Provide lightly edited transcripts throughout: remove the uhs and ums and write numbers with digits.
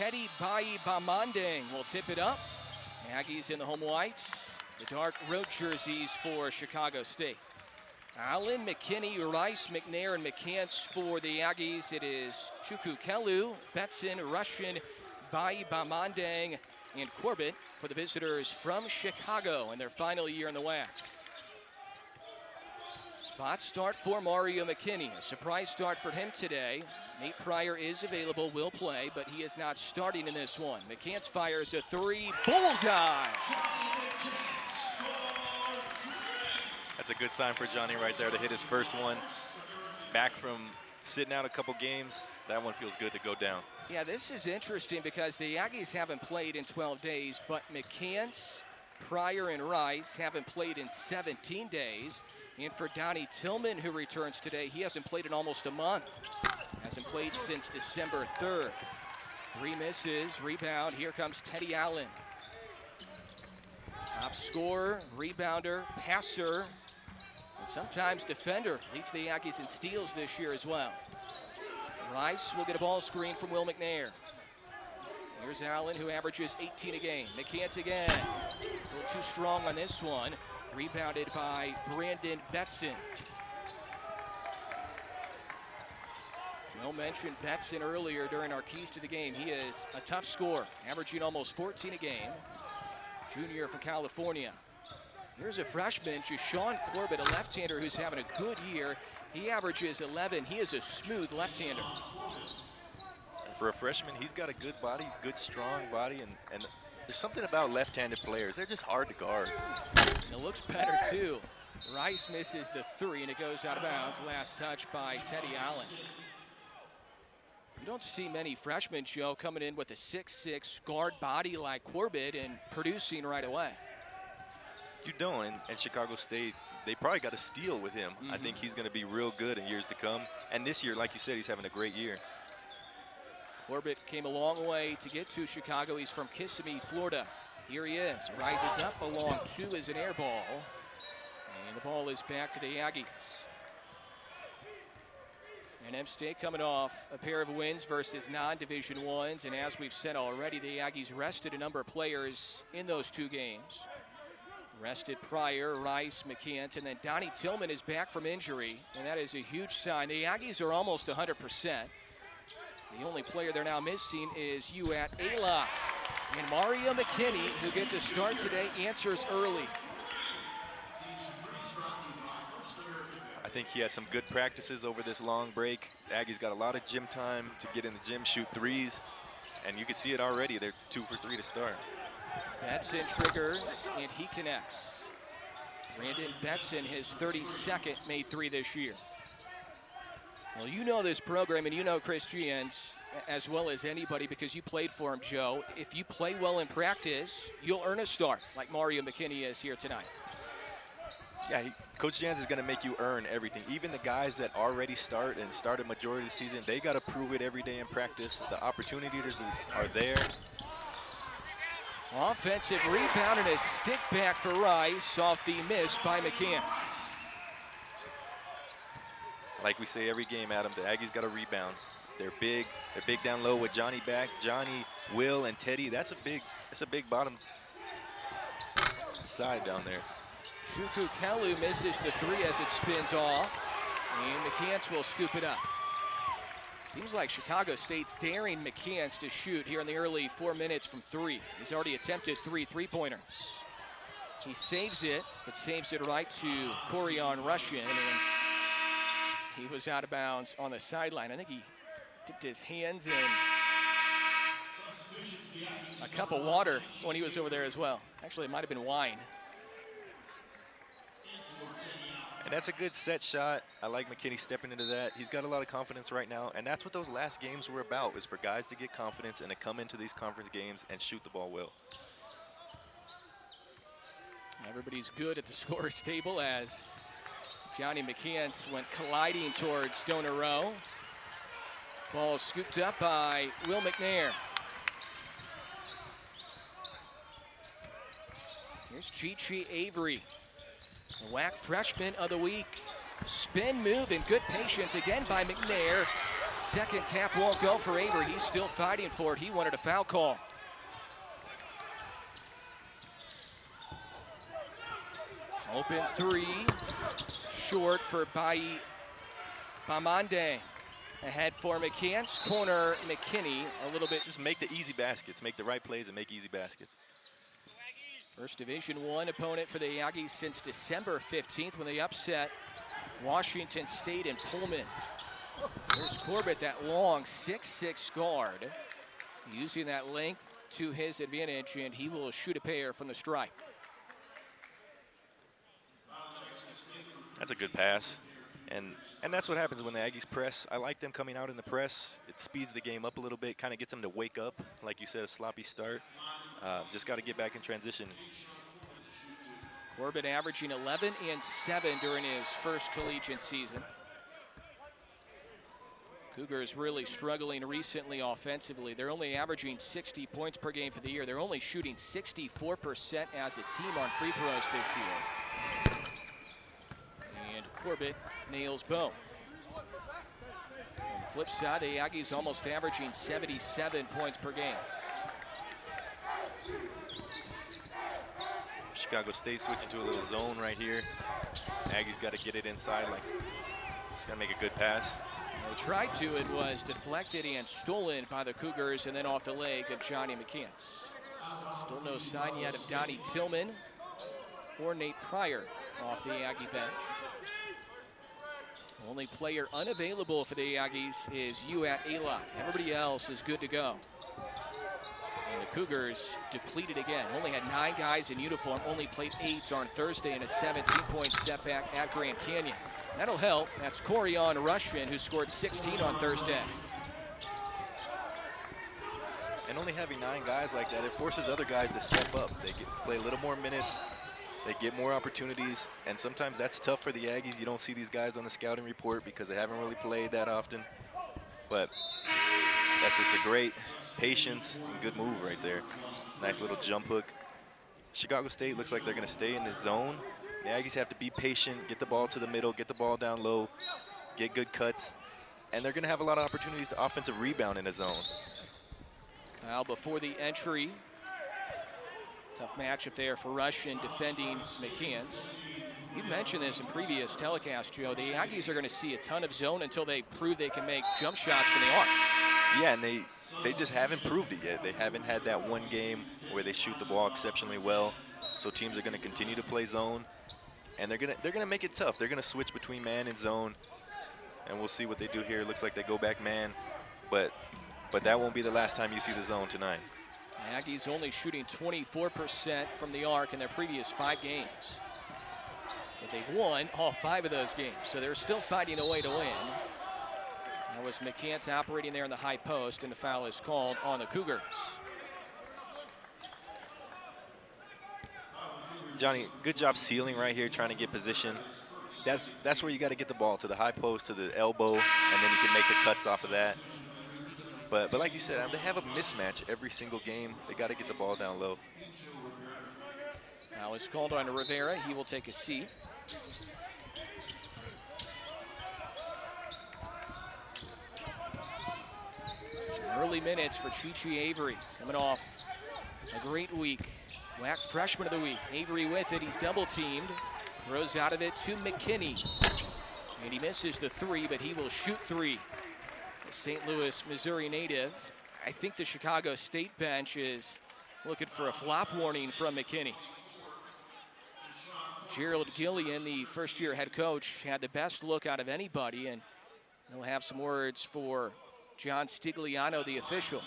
Teddy Bamandang will tip it up. Aggies in the home whites, the dark road jerseys for Chicago State. Allen, McKinney, Rice, McNair, and McCants for the Aggies. It is Chukukelu, Betson, Russian, Bamandang, and Corbett for the visitors from Chicago in their final year in the WAC. Spot start for Mario McKinney. A surprise start for him today. Nate Pryor is available, will play, but he is not starting in this one. McCants fires a three, bullseye! That's a good sign for Johnny right there to hit his first one. Back from sitting out a couple games, that one feels good to go down. Yeah, this is interesting because the Aggies haven't played in 12 days, but McCants, Pryor, and Rice haven't played in 17 days. And for Donnie Tillman, who returns today, he hasn't played in almost a month. Hasn't played since December 3rd. Three misses, rebound, here comes Teddy Allen. Top scorer, rebounder, passer, and sometimes defender. Leads the Aggies in steals this year as well. Rice will get a ball screen from Will McNair. Here's Allen, who averages 18 a game. McCants again. A little too strong on this one. Rebounded by Brandon Betson. Joe mentioned Betson earlier during our keys to the game. He is a tough scorer, averaging almost 14 a game. Junior from California. Here's a freshman, Jashawn Corbett, a left-hander who's having a good year. He averages 11. He is a smooth left-hander. For a freshman, he's got a good body, good strong body, and there's something about left-handed players. They're just hard to guard. And it looks better too. Rice misses the three and it goes out of bounds. Last touch by Teddy Allen. You don't see many freshmen, Joe, coming in with a 6'6" guard body like Corbett and producing right away. You don't, and Chicago State, they probably got a steal with him. I think he's going to be real good in years to come. And this year, like you said, he's having a great year. Corbett came a long way to get to Chicago. He's from Kissimmee, Florida. Here he is, rises up along two as an air ball. And the ball is back to the Aggies. And M-State coming off a pair of wins versus non-Division I's. And as we've said already, the Aggies rested a number of players in those two games. Rested Pryor, Rice, McCants, and then Donnie Tillman is back from injury. And that is a huge sign. The Aggies are almost 100%. The only player they're now missing is Uat Ayla. And Mario McKinney, who gets a start today, answers early. I think he had some good practices over this long break. The Aggies got a lot of gym time to get in the gym, shoot threes, and you can see it already. They're 2 for 3 to start. Betson triggers, and he connects. Brandon Betson, his 32nd made three this year. Well, you know this program, and you know Chris Gians as well as anybody because you played for him, Joe. If you play well in practice, you'll earn a start like Mario McKinney is here tonight. Yeah, Coach Jans is going to make you earn everything. Even the guys that already start and start a majority of the season, they got to prove it every day in practice. The opportunities are there. Offensive rebound and a stick back for Rice off the miss by McCants. Like we say every game, Adam, the Aggies got to rebound. They're big down low with Johnny back. Johnny, Will, and Teddy. That's a big bottom side down there. Chukukelu misses the three as it spins off, and McCants will scoop it up. Seems like Chicago State's daring McCants to shoot here in the early 4 minutes from three. He's already attempted three-pointers. He saves it, but saves it right to Corian Russian, and he was out of bounds on the sideline. I think he dipped his hands in a cup of water when he was over there as well. Actually, it might have been wine. And that's a good set shot. I like McKinney stepping into that. He's got a lot of confidence right now, and that's what those last games were about, is for guys to get confidence and to come into these conference games and shoot the ball well. Everybody's good at the scorer's table as Johnny McCants went colliding towards Donor Rowe. Ball scooped up by Will McNair. Here's Chi Avery, the WAC freshman of the week. Spin move and good patience again by McNair. second tap won't go for Avery. He's still fighting for it. He wanted a foul call. Open three, short for Bamande. Ahead for McCants, corner McKinney, a little bit. Just make the easy baskets, make the right plays and make easy baskets. First Division I opponent for the Aggies since December 15th when they upset Washington State and Pullman. There's Corbett, that long 6'6" guard, using that length to his advantage, and he will shoot a pair from the stripe. That's a good pass. And that's what happens when the Aggies press. I like them coming out in the press. It speeds the game up a little bit, kind of gets them to wake up. Like you said, a sloppy start. Just got to get back in transition. Corbett averaging 11 and 7 during his first collegiate season. Cougars really struggling recently offensively. They're only averaging 60 points per game for the year. They're only shooting 64% as a team on free throws this year. And Corbett nails both. On the flip side, the Aggies almost averaging 77 points per game. Chicago State switching to a little zone right here. Aggies got to get it inside. Just got to make a good pass. They tried to. It was deflected and stolen by the Cougars, and then off the leg of Johnny McCants. Still no sign yet of Donnie Tillman or Nate Pryor off the Aggie bench. Only player unavailable for the Aggies is Uat Alok. Everybody else is good to go. And the Cougars depleted again. Only had 9 guys in uniform, only played 8 on Thursday in a 17-point setback at Grand Canyon. That'll help. That's Corian Rushman, who scored 16 on Thursday. And only having 9 guys like that, it forces other guys to step up. They play a little more minutes. They get more opportunities, and sometimes that's tough for the Aggies. You don't see these guys on the scouting report because they haven't really played that often. But that's just a great patience and good move right there. Nice little jump hook. Chicago State looks like they're going to stay in this zone. The Aggies have to be patient, get the ball to the middle, get the ball down low, get good cuts, and they're going to have a lot of opportunities to offensive rebound in the zone. Now before the entry, tough matchup there for Rushman defending McCants. You've mentioned this in previous telecasts, Joe. The Aggies are going to see a ton of zone until they prove they can make jump shots when they are. Yeah, and they just haven't proved it yet. They haven't had that one game where they shoot the ball exceptionally well. So teams are going to continue to play zone, and they're going to make it tough. They're going to switch between man and zone, and we'll see what they do here. It looks like they go back man, but that won't be the last time you see the zone tonight. Aggies only shooting 24% from the arc in their previous 5 games. But they've won all 5 of those games, so they're still fighting a way to win. That was McCants operating there in the high post, and the foul is called on the Cougars. Johnny, good job sealing right here, trying to get position. That's where you got to get the ball, to the high post, to the elbow, and then you can make the cuts off of that. But like you said, they have a mismatch every single game. They got to get the ball down low. Now it's called on Rivera. He will take a seat. Some early minutes for Chi Avery, coming off a great week. WAC Freshman of the Week. Avery with it. He's double teamed. Throws out of it to McKinney. And he misses the 3, but he will shoot 3. St. Louis, Missouri native. I think the Chicago State bench is looking for a flop warning from McKinney. Gerald Gillian, the first-year head coach, had the best look out of anybody, and he'll have some words for John Stigliano, the official.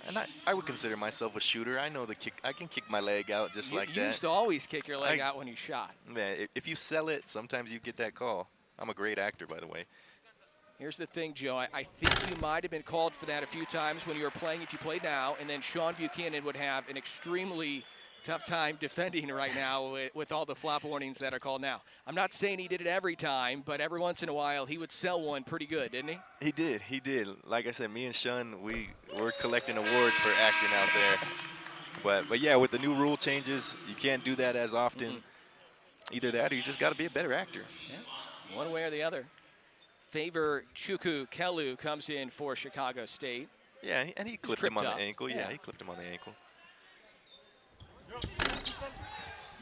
And I would consider myself a shooter. I know the kick. I can kick my leg out just like that. You used to always kick your leg out when you shot. Man, if you sell it, sometimes you get that call. I'm a great actor, by the way. Here's the thing, Joe. I think you might have been called for that a few times when you were playing, if you played now, and then Sean Buchanan would have an extremely tough time defending right now with all the flop warnings that are called now. I'm not saying he did it every time, but every once in a while he would sell one pretty good, didn't he? He did. Like I said, me and Sean, we're collecting awards for acting out there. But yeah, with the new rule changes, you can't do that as often. Either that or you just got to be a better actor. Yeah. One way or the other. Favor Chukwu-Kelu comes in for Chicago State. Yeah, and he clipped him on the ankle. Yeah, he clipped him on the ankle.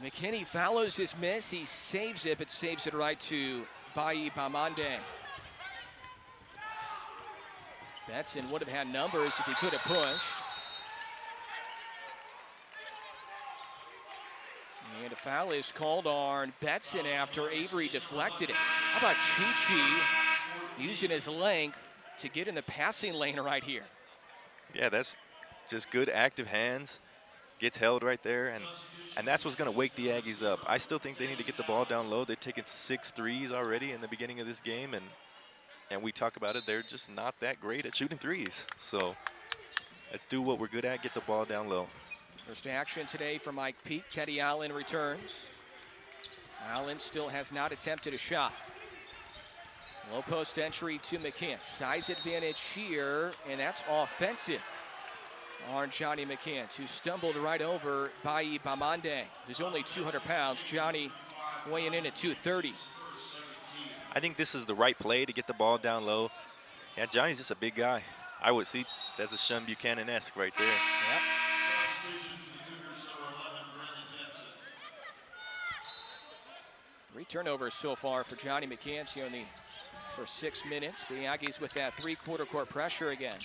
McKinney follows his miss. He saves it, but saves it right to Bayi Bamande. Betson would have had numbers if he could have pushed. And a foul is called on Betson after Avery deflected it. How about Chi-Chi using his length to get in the passing lane right here? Yeah, that's just good active hands. Gets held right there, and that's what's going to wake the Aggies up. I still think they need to get the ball down low. They've taken 6 threes already in the beginning of this game, and we talk about it, they're just not that great at shooting threes. So let's do what we're good at, get the ball down low. First action today for Mike Peake. Teddy Allen returns. Allen still has not attempted a shot. Low post entry to McCants. Size advantage here, and that's offensive on Johnny McCants, who stumbled right over Bayi Bamande, who's only 200 pounds. Johnny weighing in at 230. I think this is the right play to get the ball down low. Yeah, Johnny's just a big guy. I would see that's a Sean Buchanan-esque right there. Yep. Three turnovers so far for Johnny McCants here in the first 6 minutes. The Aggies with that three-quarter court pressure again.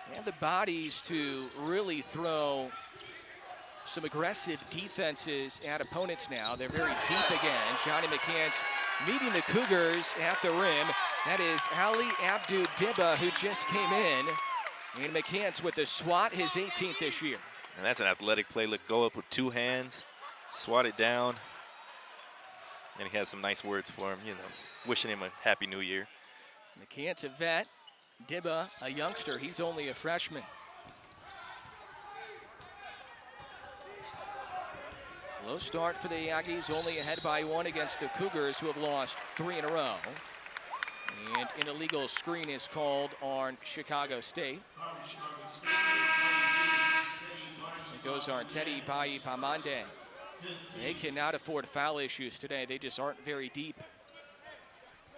They have the bodies to really throw some aggressive defenses at opponents now. They're very deep again. Johnny McCants meeting the Cougars at the rim. That is Ali Abdu-Dibba, who just came in. And McCants with the swat, his 18th this year. And that's an athletic play. Look, go up with 2 hands, swat it down. And he has some nice words for him, wishing him a happy new year. McCants a vet. Dibba, a youngster, he's only a freshman. Slow start for the Aggies, only ahead by 1 against the Cougars, who have lost 3 in a row. And an illegal screen is called on Chicago State. It goes on Teddy Bayi Bamande. They cannot afford foul issues today. They just aren't very deep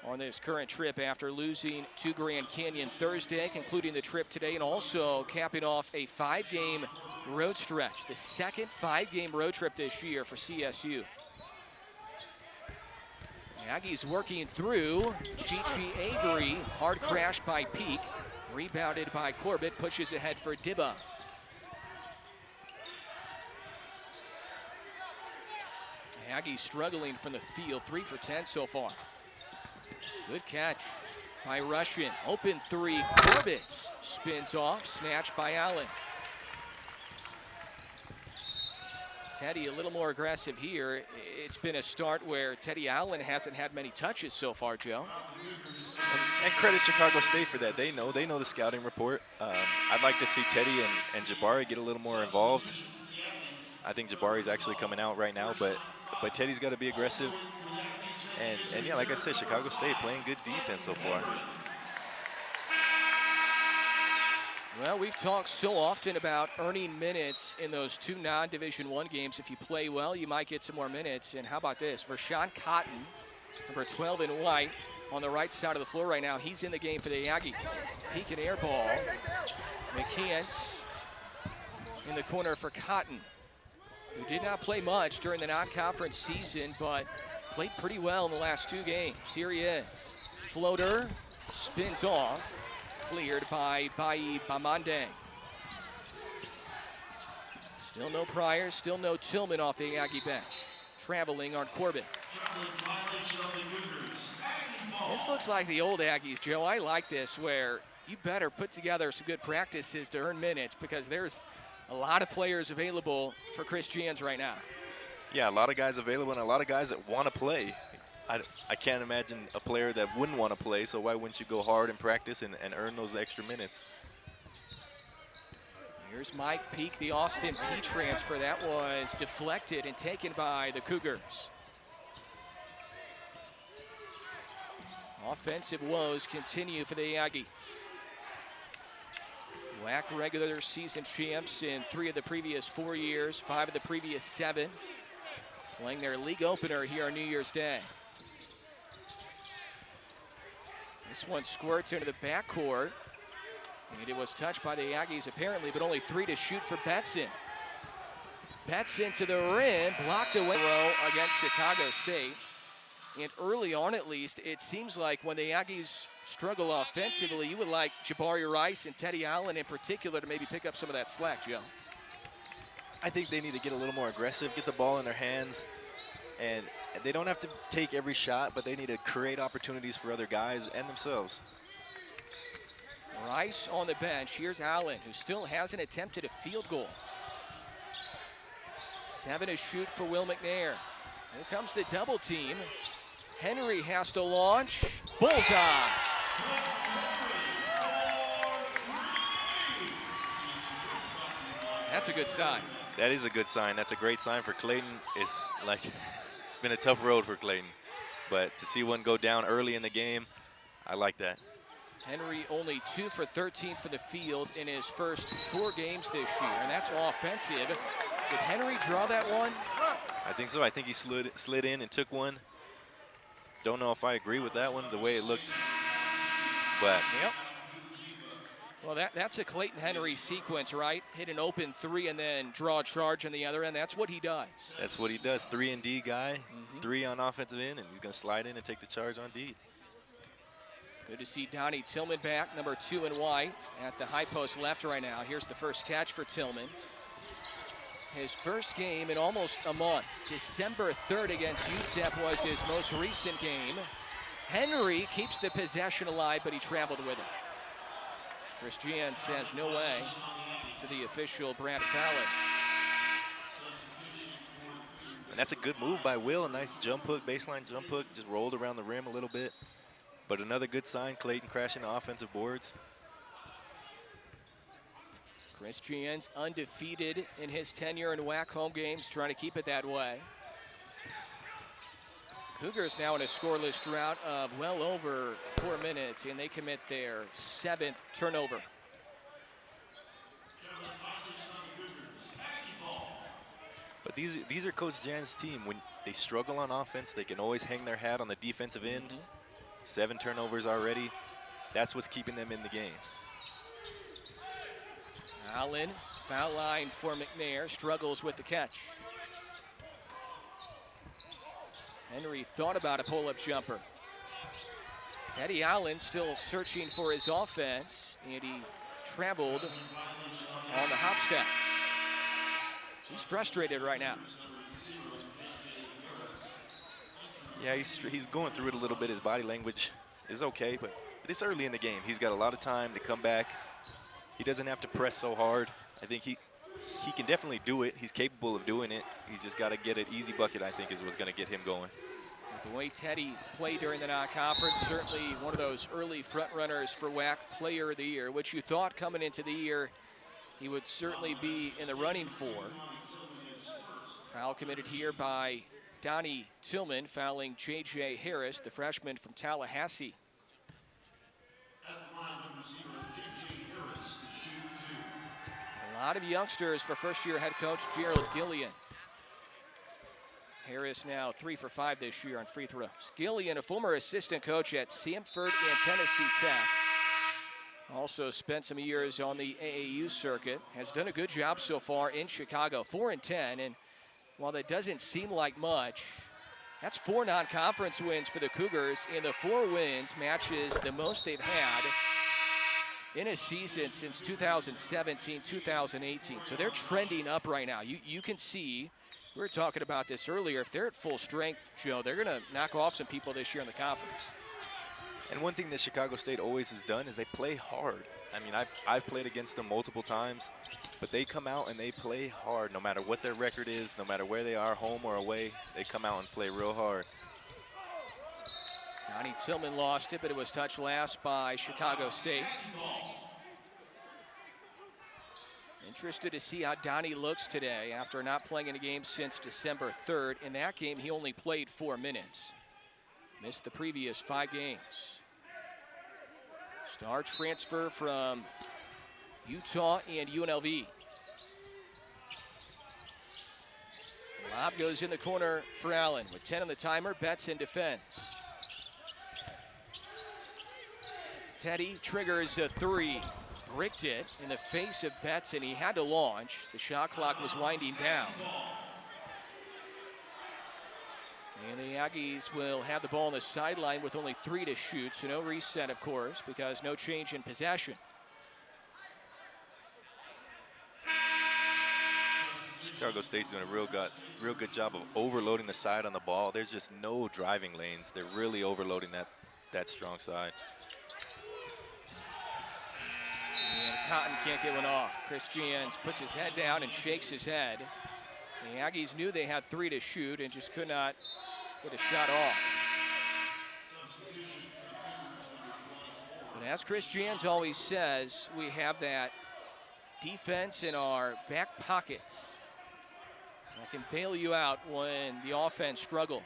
on this current trip after losing to Grand Canyon Thursday, concluding the trip today, and also capping off a 5-game road stretch, the second 5-game road trip this year for CSU. Aggies working through. Chi-Chi Avery, hard crash by Peake, rebounded by Corbett, pushes ahead for Dibba. Aggies struggling from the field, 3 for 10 so far. Good catch by Russian. Open 3, Corbett spins off, snatched by Allen. Teddy a little more aggressive here. It's been a start where Teddy Allen hasn't had many touches so far, Joe. And credit Chicago State for that. They know the scouting report. I'd like to see Teddy and Jabari get a little more involved. I think Jabari's actually coming out right now, but Teddy's got to be aggressive. And yeah, like I said, Chicago State playing good defense so far. Well, we've talked so often about earning minutes in those 2 non-Division I games. If you play well, you might get some more minutes. And how about this? Vershawn Cotton, number 12 in white, on the right side of the floor right now. He's in the game for the Aggies. Peak and air ball. McCants in the corner for Cotton, who did not play much during the non-conference season, but played pretty well in the last 2 games. Here he is. Floater, spins off, cleared by Bayi Bamande. Still no Pryor, still no Tillman off the Aggie bench. Traveling on Corbett. This looks like the old Aggies, Joe. I like this, where you better put together some good practices to earn minutes, because there's a lot of players available for Chris Jans right now. Yeah, a lot of guys available and a lot of guys that want to play. I can't imagine a player that wouldn't want to play, so why wouldn't you go hard in practice and earn those extra minutes? Here's Mike Peake, the Austin Peay transfer. That was deflected and taken by the Cougars. Offensive woes continue for the Aggies. WAC regular season champs in 3 of the previous 4 years, 5 of the previous 7. Playing their league opener here on New Year's Day. This one squirts into the backcourt. And it was touched by the Aggies apparently, but only 3 to shoot for Betson. Betson to the rim, blocked away against Chicago State. And early on at least, it seems like when the Aggies struggle offensively, you would like Jabari Rice and Teddy Allen in particular to maybe pick up some of that slack, Joe. I think they need to get a little more aggressive, get the ball in their hands. And they don't have to take every shot, but they need to create opportunities for other guys and themselves. Rice on the bench. Here's Allen, who still hasn't attempted a field goal. 7 to shoot for Will McNair. Here comes the double team. Henry has to launch. Bullseye. That's a good sign. That is a good sign. That's a great sign for Clayton. It's been a tough road for Clayton. But to see one go down early in the game, I like that. Henry only 2 for 13 for the field in his first 4 games this year, and that's offensive. Did Henry draw that one? I think so. I think he slid in and took one. Don't know if I agree with that one, the way it looked. But yep. Well, that's a Clayton Henry sequence, right? Hit an open 3 and then draw a charge on the other end. That's what he does. That's what he does. 3-and-D guy, 3 on offensive end, and he's going to slide in and take the charge on D. Good to see Donnie Tillman back, number 2 in white, at the high post left right now. Here's the first catch for Tillman. His first game in almost a month. December 3rd against UTEP was his most recent game. Henry keeps the possession alive, but he traveled with it. Christian says no way to the official Brad Fowler. And that's a good move by Will. A nice jump hook, baseline jump hook, just rolled around the rim a little bit. But another good sign, Clayton crashing the offensive boards. Christian's undefeated in his tenure in WAC home games, trying to keep it that way. Cougars now in a scoreless drought of well over 4 minutes, and they commit their 7th turnover. But these are Coach Jan's team. When they struggle on offense, they can always hang their hat on the defensive end. 7 turnovers already. That's what's keeping them in the game. Allen, foul line for McNair, struggles with the catch. Henry thought about a pull-up jumper. Teddy Allen still searching for his offense, and he traveled on the hop step. He's frustrated right now. Yeah, he's going through it a little bit. His body language is okay, but it's early in the game. He's got a lot of time to come back. He doesn't have to press so hard. I think he can definitely do it. He's capable of doing it. He's just got to get an easy bucket, I think, is what's going to get him going. With the way Teddy played during the non-conference, certainly one of those early front runners for WAC Player of the Year, which you thought coming into the year he would certainly be in the running for. Foul committed here by Donnie Tillman, fouling J.J. Harris, the freshman from Tallahassee. A lot of youngsters for first-year head coach Gerald Gillian. Harris now 3 for 5 this year on free throws. Gillian, a former assistant coach at Samford and Tennessee Tech. Also spent some years on the AAU circuit. Has done a good job so far in Chicago, 4-10. And while that doesn't seem like much, that's 4 non-conference wins for the Cougars. And the 4 wins matches the most they've had in a season since 2017, 2018. So they're trending up right now. You can see, we were talking about this earlier, if they're at full strength, Joe, they're going to knock off some people this year in the conference. And one thing that Chicago State always has done is they play hard. I mean, I've played against them multiple times, but they come out and they play hard no matter what their record is, no matter where they are, home or away. They come out and play real hard. Donnie Tillman lost it, but it was touched last by Chicago State. Interested to see how Donnie looks today after not playing in a game since December 3rd. In that game, he only played 4 minutes. Missed the previous 5 games. Star transfer from Utah and UNLV. Lob goes in the corner for Allen with 10 on the timer. Betson defends. Teddy triggers a three. Bricked it in the face of Betson. He had to launch. The shot clock was winding down. And the Aggies will have the ball on the sideline with only 3 to shoot, so no reset, of course, because no change in possession. Chicago State's doing a real good job of overloading the side on the ball. There's just no driving lanes. They're really overloading that strong side. And Cotton can't get one off. Chris Jans puts his head down and shakes his head. The Aggies knew they had 3 to shoot and just could not get a shot off. But as Chris Jans always says, we have that defense in our back pockets that can bail you out when the offense struggles.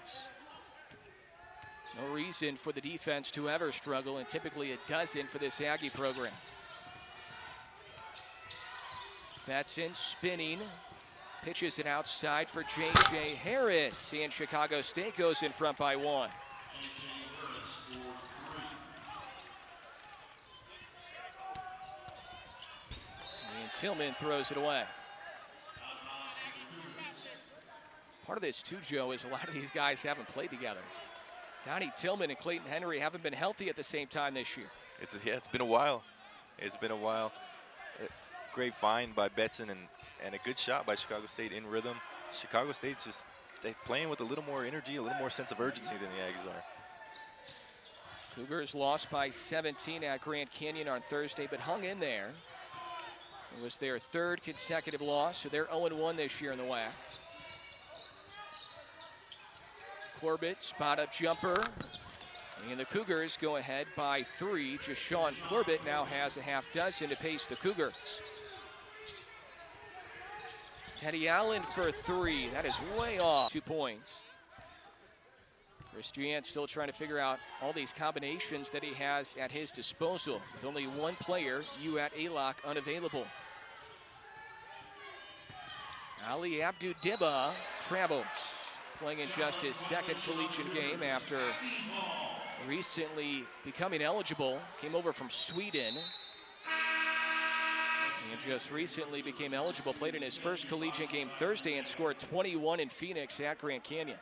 No reason for the defense to ever struggle, and typically it doesn't for this Aggie program. Betson spinning, pitches it outside for J.J. Harris, and Chicago State goes in front by 1. And Tillman throws it away. Part of this too, Joe, is a lot of these guys haven't played together. Donnie Tillman and Clayton Henry haven't been healthy at the same time this year. It's been a while. It's been a while. Great find by Betson and a good shot by Chicago State in rhythm. Chicago State's just playing with a little more energy, a little more sense of urgency than the Aggies are. Cougars lost by 17 at Grand Canyon on Thursday, but hung in there. It was their 3rd consecutive loss, so they're 0-1 this year in the WAC. Corbett, spot-up jumper. And the Cougars go ahead by 3. Jashawn Corbett now has a half dozen to pace the Cougars. Teddy Allen for 3. That is way off. 2 points. Chris Jans still trying to figure out all these combinations that he has at his disposal. With only 1 player, Uat Alok, unavailable. Ali Abdu-Dibba travels, playing in just his 2nd collegiate game after recently becoming eligible. Came over from Sweden and just recently became eligible. Played in his 1st collegiate game Thursday and scored 21 in Phoenix at Grand Canyon.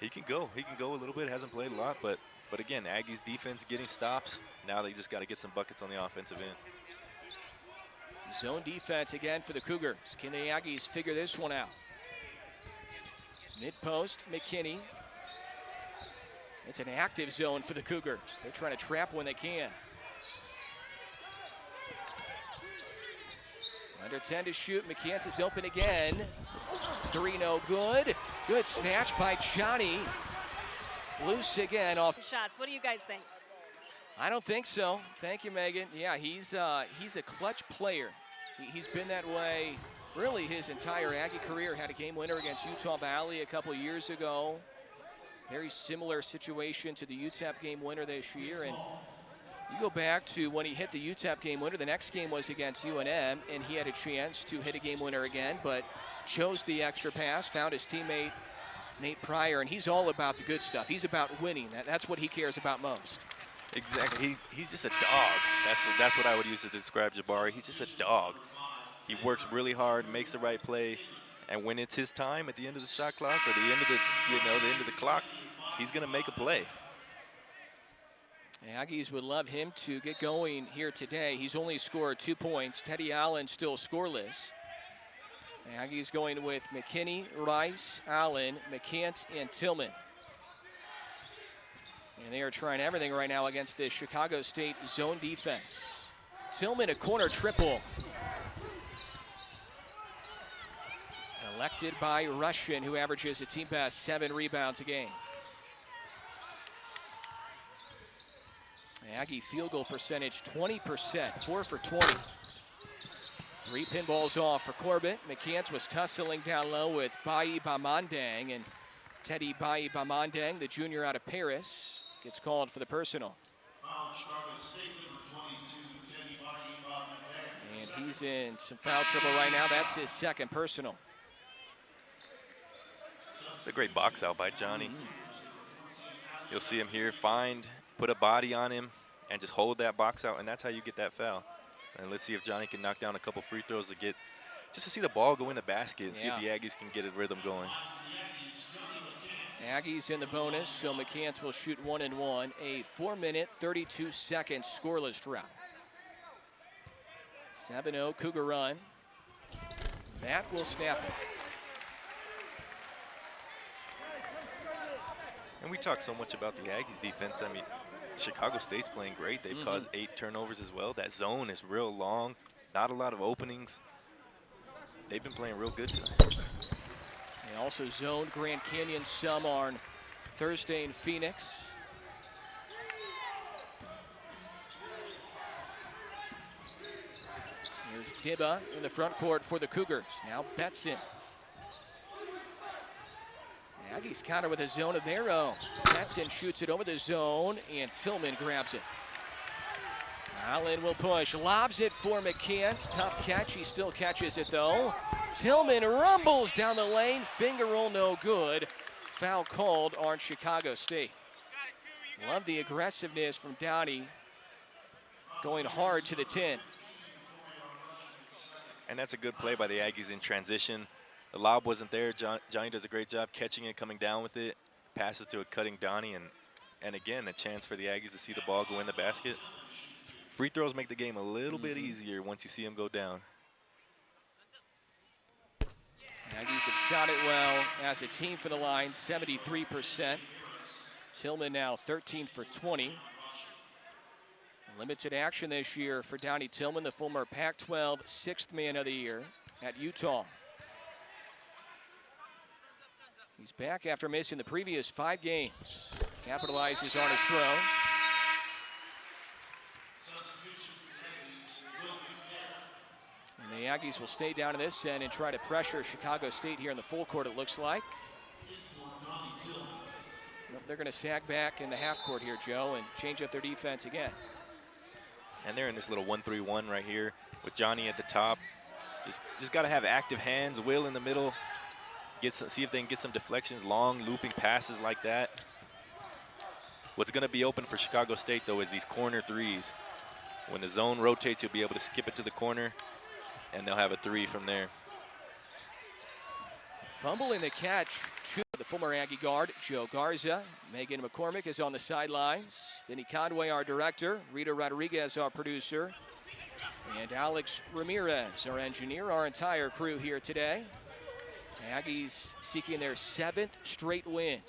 He can go a little bit. Hasn't played a lot, but again, Aggies defense getting stops. Now they just got to get some buckets on the offensive end. Zone defense again for the Cougars. Can the Aggies figure this one out? Mid-post, McKinney. It's an active zone for the Cougars. They're trying to trap when they can. Under 10 to shoot. McCants is open again. 3 no good. Good snatch by Johnny. Loose again off. Shots. What do you guys think? I don't think so. Thank you, Megan. Yeah, he's a clutch player. He's been that way really his entire Aggie career. Had a game winner against Utah Valley a couple years ago. Very similar situation to the UTEP game winner this year. And you go back to when he hit the UTEP game winner, the next game was against UNM, and he had a chance to hit a game winner again, but chose the extra pass, found his teammate Nate Pryor, and he's all about the good stuff. He's about winning. That's what he cares about most. Exactly. He's just a dog. That's what I would use to describe Jabari. He's just a dog. He works really hard, makes the right play, and when it's his time at the end of the shot clock or the end of the end of the clock, he's going to make a play. The Aggies would love him to get going here today. He's only scored 2 points. Teddy Allen still scoreless. The Aggies going with McKinney, Rice, Allen, McCants, and Tillman. And they are trying everything right now against this Chicago State zone defense. Tillman, a corner triple. Elected by Russian, who averages a team best 7 rebounds a game. Aggie field goal percentage 20%, 4 for 20. 3 pinballs off for Corbett. McCants was tussling down low with Bayi Bamandang, and Teddy Bayi Bamandang, the junior out of Paris, gets called for the personal. And he's in some foul trouble right now. That's his 2nd personal. It's a great box out by Johnny. You'll see him here, put a body on him, and just hold that box out, and that's how you get that foul. And let's see if Johnny can knock down a couple free throws just to see the ball go in the basket and see if the Aggies can get a rhythm going. Aggies in the bonus, so McCants will shoot 1 and 1. A 4-minute, 32-second scoreless drought. 7-0 Cougar run. Matt will snap it. And we talk so much about the Aggies defense. I mean, Chicago State's playing great. They've caused 8 turnovers as well. That zone is real long, not a lot of openings. They've been playing real good tonight. They also zoned Grand Canyon some on Thursday in Phoenix. Here's Dibba in the front court for the Cougars. Now Betson. Aggies counter with a zone of their own. Betson shoots it over the zone, and Tillman grabs it. Allen will push, lobs it for McCants. Tough catch, he still catches it though. Tillman rumbles down the lane, finger roll no good. Foul called on Chicago State. Love the aggressiveness from Downey, going hard to the 10. And that's a good play by the Aggies in transition. The lob wasn't there. Johnny does a great job catching it, coming down with it. Passes to a cutting Donnie, and again, a chance for the Aggies to see the ball go in the basket. Free throws make the game a little bit easier once you see them go down. Aggies have shot it well as a team for the line, 73%. Tillman now 13 for 20. Limited action this year for Downey Tillman, the former Pac-12 6th man of the year at Utah. He's back after missing the previous 5 games. Capitalizes on his throws. And the Aggies will stay down in this end and try to pressure Chicago State here in the full court, it looks like. They're going to sag back in the half court here, Joe, and change up their defense again. And they're in this little 1-3-1 right here with Johnny at the top. Just got to have active hands, Will in the middle. See if they can get some deflections, long looping passes like that. What's going to be open for Chicago State, though, is these corner threes. When the zone rotates, you'll be able to skip it to the corner, and they'll have a 3 from there. Fumbling the catch to the former Aggie guard, Joe Garza. Megan McCormick is on the sidelines. Vinny Conway, our director. Rita Rodriguez, our producer. And Alex Ramirez, our engineer, our entire crew here today. Aggies seeking their 7th straight win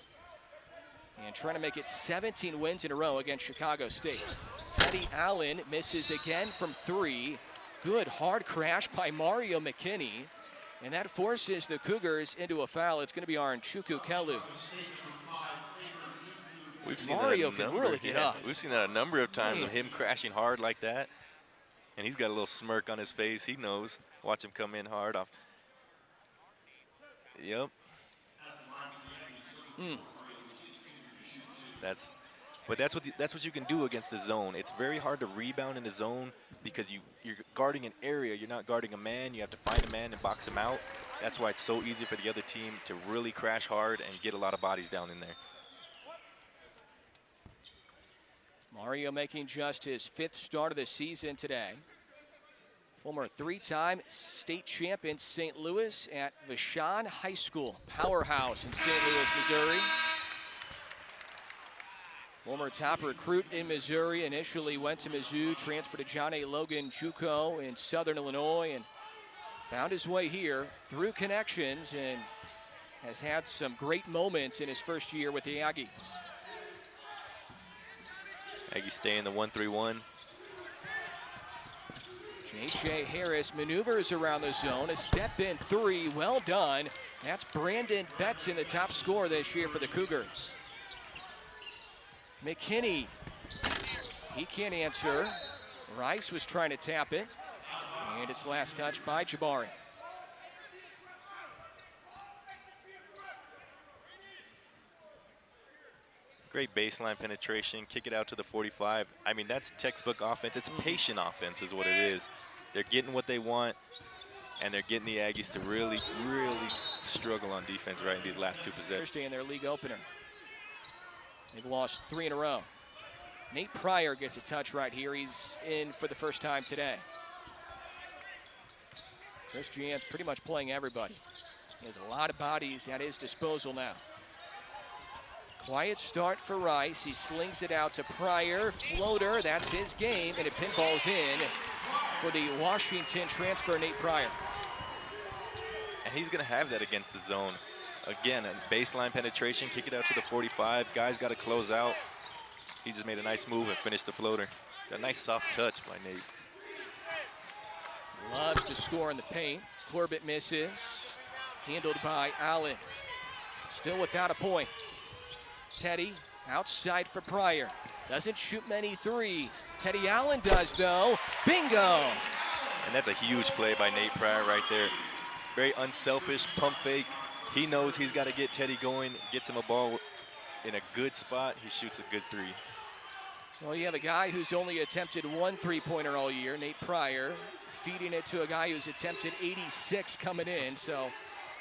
and trying to make it 17 wins in a row against Chicago State. Teddy Allen misses again from 3. Good hard crash by Mario McKinney, and that forces the Cougars into a foul. It's going to be Aaron Chukwu-Kelu. Mario can really get up. We've seen that a number of times of him crashing hard like that, and he's got a little smirk on his face. He knows. Watch him come in hard off. Yep. That's what you can do against the zone. It's very hard to rebound in the zone because you're guarding an area. You're not guarding a man. You have to find a man and box him out. That's why it's so easy for the other team to really crash hard and get a lot of bodies down in there. Mario making just his 5th start of the season today. Former 3-time state champ in St. Louis at Vashon High School, powerhouse in St. Louis, Missouri. Former top recruit in Missouri, initially went to Mizzou, transferred to John A. Logan JUCO in Southern Illinois, and found his way here through connections and has had some great moments in his first year with the Aggies. Aggies stay in the 1-3-1. J.J. Harris maneuvers around the zone. A step-in 3, well done. That's Brandon Betson, the top scorer this year for the Cougars. McKinney, he can't answer. Rice was trying to tap it, and it's last touch by Jabari. Great baseline penetration, kick it out to the 45. I mean, that's textbook offense. It's patient offense is what it is. They're getting what they want, and they're getting the Aggies to really, really struggle on defense right in these last 2 possessions. Thursday in their league opener. They've lost 3 in a row. Nate Pryor gets a touch right here. He's in for the first time today. Chris Gian's pretty much playing everybody. He has a lot of bodies at his disposal now. Quiet start for Rice. He slings it out to Pryor. Floater, that's his game, and it pinballs in for the Washington transfer, Nate Pryor. And he's going to have that against the zone. Again, a baseline penetration, kick it out to the 45. Guys got to close out. He just made a nice move and finished the floater. Got a nice soft touch by Nate. Loves to score in the paint. Corbett misses. Handled by Allen. Still without a point. Teddy outside for Pryor. Doesn't shoot many threes. Teddy Allen does though. Bingo! And that's a huge play by Nate Pryor right there. Very unselfish pump fake. He knows he's got to get Teddy going, gets him a ball in a good spot. He shoots a good 3. Well, you have a guy who's only attempted 1 3-pointer all year, Nate Pryor, feeding it to a guy who's attempted 86 coming in. So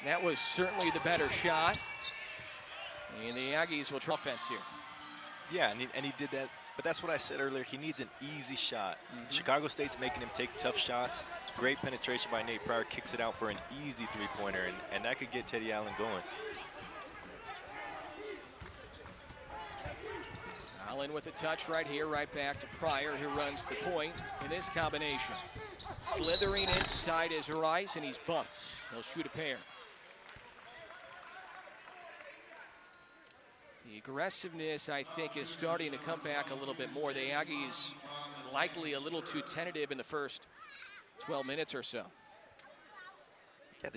that was certainly the better shot. And the Aggies will try offense here. Yeah, and he did that. But that's what I said earlier. He needs an easy shot. Chicago State's making him take tough shots. Great penetration by Nate Pryor. Kicks it out for an easy 3-pointer, and that could get Teddy Allen going. Allen with a touch right here, right back to Pryor, who runs the point in this combination. Slithering inside is Rice, and he's bumped. He'll shoot a pair. The aggressiveness, I think, is starting to come back a little bit more. The Aggies likely a little too tentative in the first 12 minutes or so. Yeah,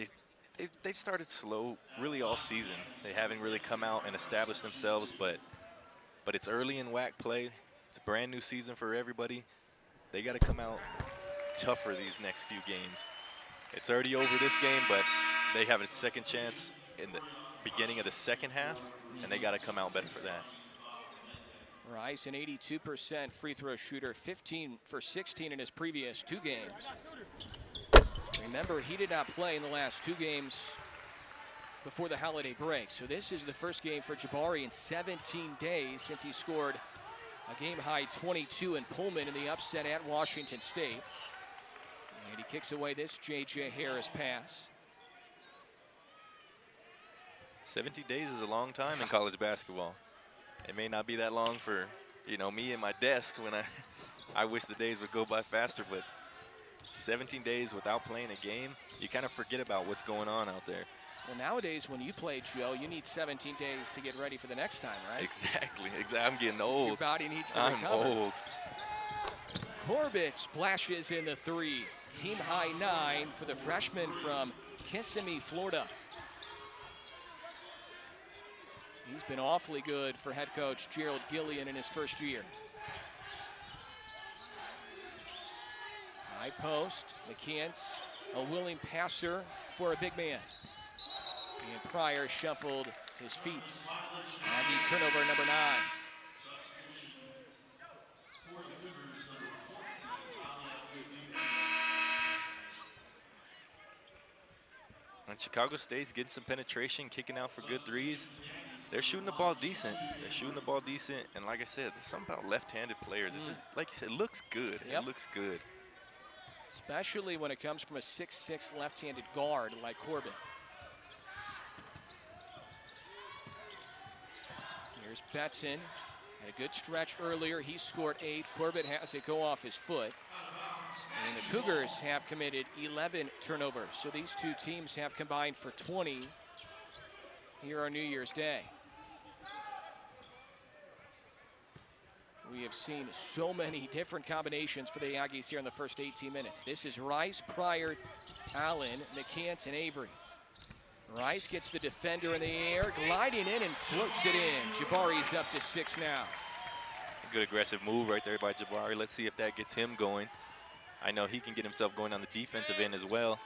they've started slow really all season. They haven't really come out and established themselves, but it's early in WAC play. It's a brand new season for everybody. They got to come out tougher these next few games. It's already over this game, but they have a second chance in the beginning of the second half, and they got to come out better for that. Rice, an 82% free throw shooter, 15 for 16 in his previous 2 games. Remember, he did not play in the last 2 games before the holiday break. So this is the first game for Jabari in 17 days since he scored a game-high 22 in Pullman in the upset at Washington State. And he kicks away this J.J. Harris pass. 70 days is a long time in college basketball. It may not be that long for, me and my desk when I wish the days would go by faster, but 17 days without playing a game, you kind of forget about what's going on out there. Well, nowadays, when you play, Joe, you need 17 days to get ready for the next time, right? Exactly. I'm getting old. Your body needs to recover. I'm old. Corbett splashes in the 3. Team high 9 for the freshman from Kissimmee, Florida. He's been awfully good for head coach Gerald Gillian in his first year. High post, McCants, a willing passer for a big man. And Pryor shuffled his feet. Aggie turnover number 9. And Chicago State's getting some penetration, kicking out for good 3s. They're shooting the ball decent. And like I said, there's something about left-handed players. It just, like you said, looks good. Yep. It looks good. Especially when it comes from a 6'6" left-handed guard like Corbett. Here's Betson. Had a good stretch earlier. He scored 8. Corbett has it go off his foot. And the Cougars have committed 11 turnovers. So these 2 teams have combined for 20 here on New Year's Day. We have seen so many different combinations for the Aggies here in the first 18 minutes. This is Rice, Pryor, Allen, McCants, and Avery. Rice gets the defender in the air, gliding in and floats it in. Jabari's up to 6 now. A good aggressive move right there by Jabari. Let's see if that gets him going. I know he can get himself going on the defensive end as well.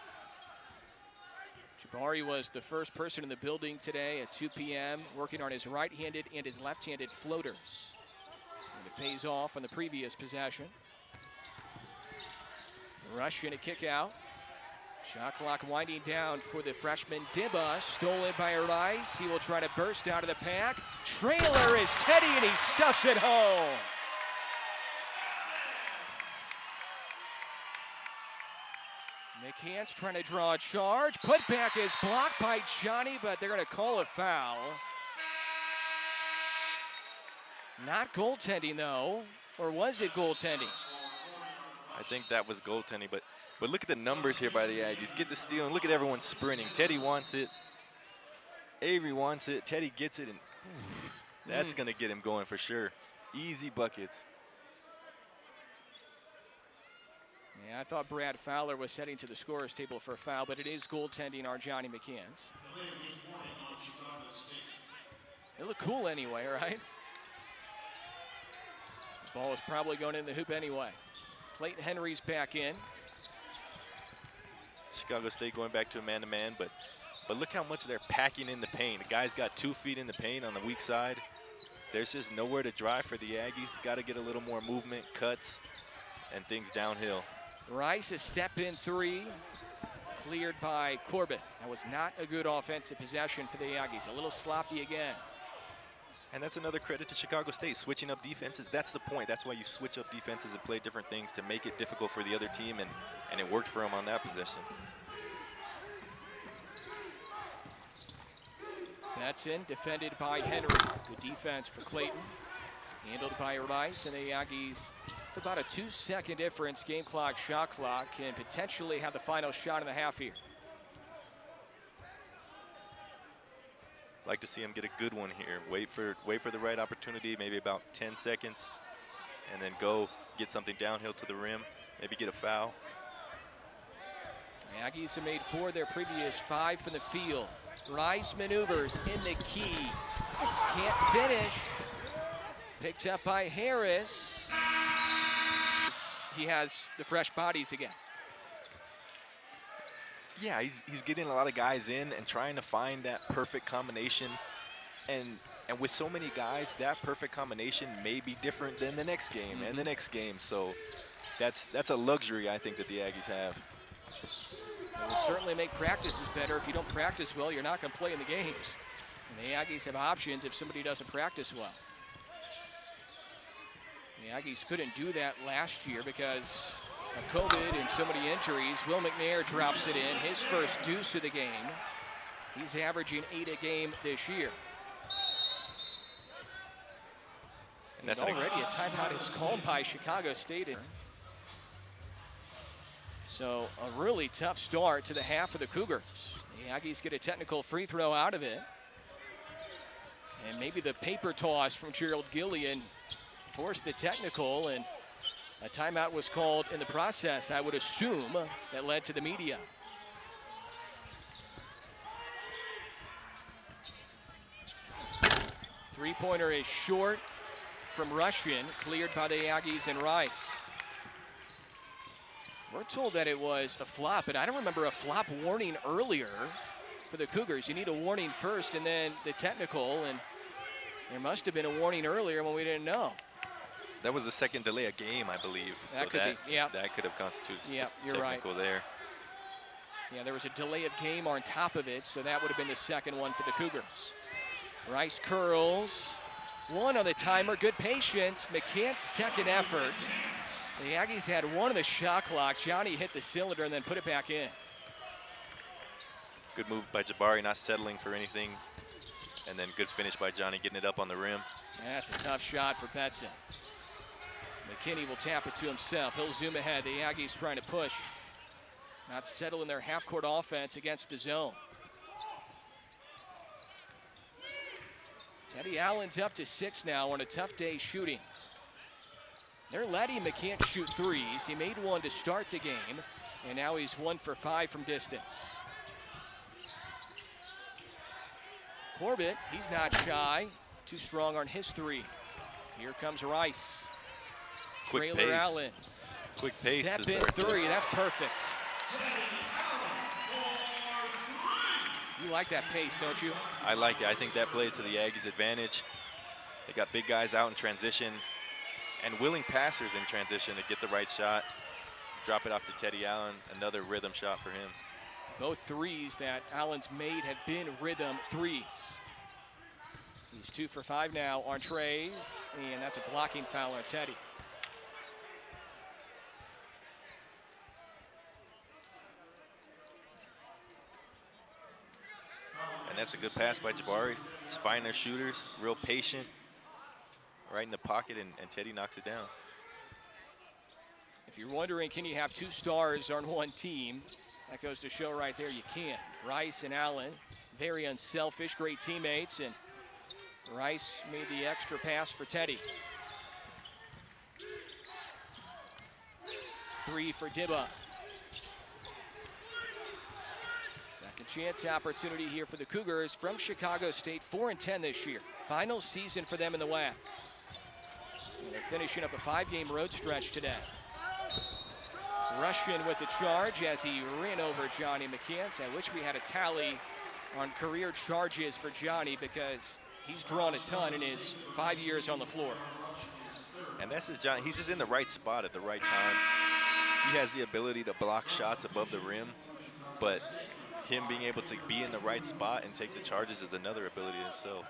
Jabari was the first person in the building today at 2 p.m. working on his right-handed and his left-handed floaters. And it pays off on the previous possession. Rush and a kick out. Shot clock winding down for the freshman Dibba. Stolen by Rice. He will try to burst out of the pack. Trailer is Teddy, and he stuffs it home. McCants trying to draw a charge. Putback is blocked by Johnny, but they're going to call a foul. Not goaltending, though. Or was it goaltending? I think that was goaltending, but look at the numbers here by the Aggies. Get the steal, and look at everyone sprinting. Teddy wants it. Avery wants it. Teddy gets it, and that's going to get him going for sure. Easy buckets. Yeah, I thought Brad Fowler was heading to the scorer's table for a foul, but it is goaltending our Johnny McCants. It looked cool anyway, right? The ball is probably going in the hoop anyway. Clayton Henry's back in. Chicago State going back to a man-to-man, but look how much they're packing in the paint. The guy's got 2 feet in the paint on the weak side. There's just nowhere to drive for the Aggies. Got to get a little more movement, cuts, and things downhill. Rice, a step-in three, cleared by Corbett. That was not a good offensive possession for the Aggies. A little sloppy again. And that's another credit to Chicago State, switching up defenses. That's the point. That's why you switch up defenses and play different things to make it difficult for the other team, and it worked for them on that possession. That's in, defended by Henry. Good defense for Clayton. Handled by Rice, and the Aggies, about a 2-second difference, game clock, shot clock, can potentially have the final shot in the half here. Like to see him get a good one here. Wait for the right opportunity, maybe about 10 seconds, and then go get something downhill to the rim, maybe get a foul. The Aggies have made 4 of their previous 5 from the field. Rice maneuvers in the key. Can't finish. Picked up by Harris. He has the fresh bodies again. Yeah, he's getting a lot of guys in and trying to find that perfect combination. And with so many guys, that perfect combination may be different than the next game and the next game. So that's a luxury, I think, that the Aggies have. It will certainly make practices better. If you don't practice well, you're not going to play in the games. And the Aggies have options if somebody doesn't practice well. The Aggies couldn't do that last year because of COVID and so many injuries. Will McNair drops it in, his first deuce of the game. He's averaging 8 a game this year. And that's already a timeout is called by Chicago State. So a really tough start to the half of the Cougars. The Aggies get a technical free throw out of it. And maybe the paper toss from Gerald Gillian forced the technical, and a timeout was called in the process, I would assume, that led to the media. Three-pointer is short from Russian, cleared by the Aggies and Rice. We're told that it was a flop, but I don't remember a flop warning earlier for the Cougars. You need a warning first and then the technical, and there must have been a warning earlier when we didn't know. That was the second delay of game, I believe. That could be, yeah. That could have constituted you're technical right. there. Yeah, there was a delay of game on top of it, so that would have been the second one for the Cougars. Rice curls. One on the timer, good patience. McCants' second effort. The Aggies had one on the shot clock. Johnny hit the cylinder and then put it back in. Good move by Jabari, not settling for anything. And then good finish by Johnny, getting it up on the rim. That's a tough shot for Betson. McKinney will tap it to himself. He'll zoom ahead. The Aggies trying to push. Not settle in their half-court offense against the zone. Teddy Allen's up to 6 now on a tough day shooting. They're letting McCants shoot threes. He made one to start the game, and now he's 1 for 5 from distance. Corbett, he's not shy. Too strong on his three. Here comes Rice. Quick Trailer pace. Allen. Quick pace. Step in three, that's perfect. You like that pace, don't you? I like it. I think that plays to the Aggies' advantage. They got big guys out in transition and willing passers in transition to get the right shot. Drop it off to Teddy Allen, another rhythm shot for him. Both threes that Allen's made have been rhythm threes. He's 2 for 5 now on trays, and that's a blocking foul on Teddy. And that's a good pass by Jabari. Just finding their shooters, real patient, right in the pocket, and Teddy knocks it down. If you're wondering, can you have 2 stars on one team? That goes to show right there you can. Rice and Allen, very unselfish, great teammates, and Rice made the extra pass for Teddy. 3 for Dibba. Second chance opportunity here for the Cougars from Chicago State, 4-10 this year. Final season for them in the WAC. And they're finishing up a 5-game road stretch today. Russian with the charge as he ran over Johnny McCants. I wish we had a tally on career charges for Johnny because he's drawn a ton in his 5 years on the floor. And that's his Johnny. He's just in the right spot at the right time. He has the ability to block shots above the rim, but him being able to be in the right spot and take the charges is another ability in itself.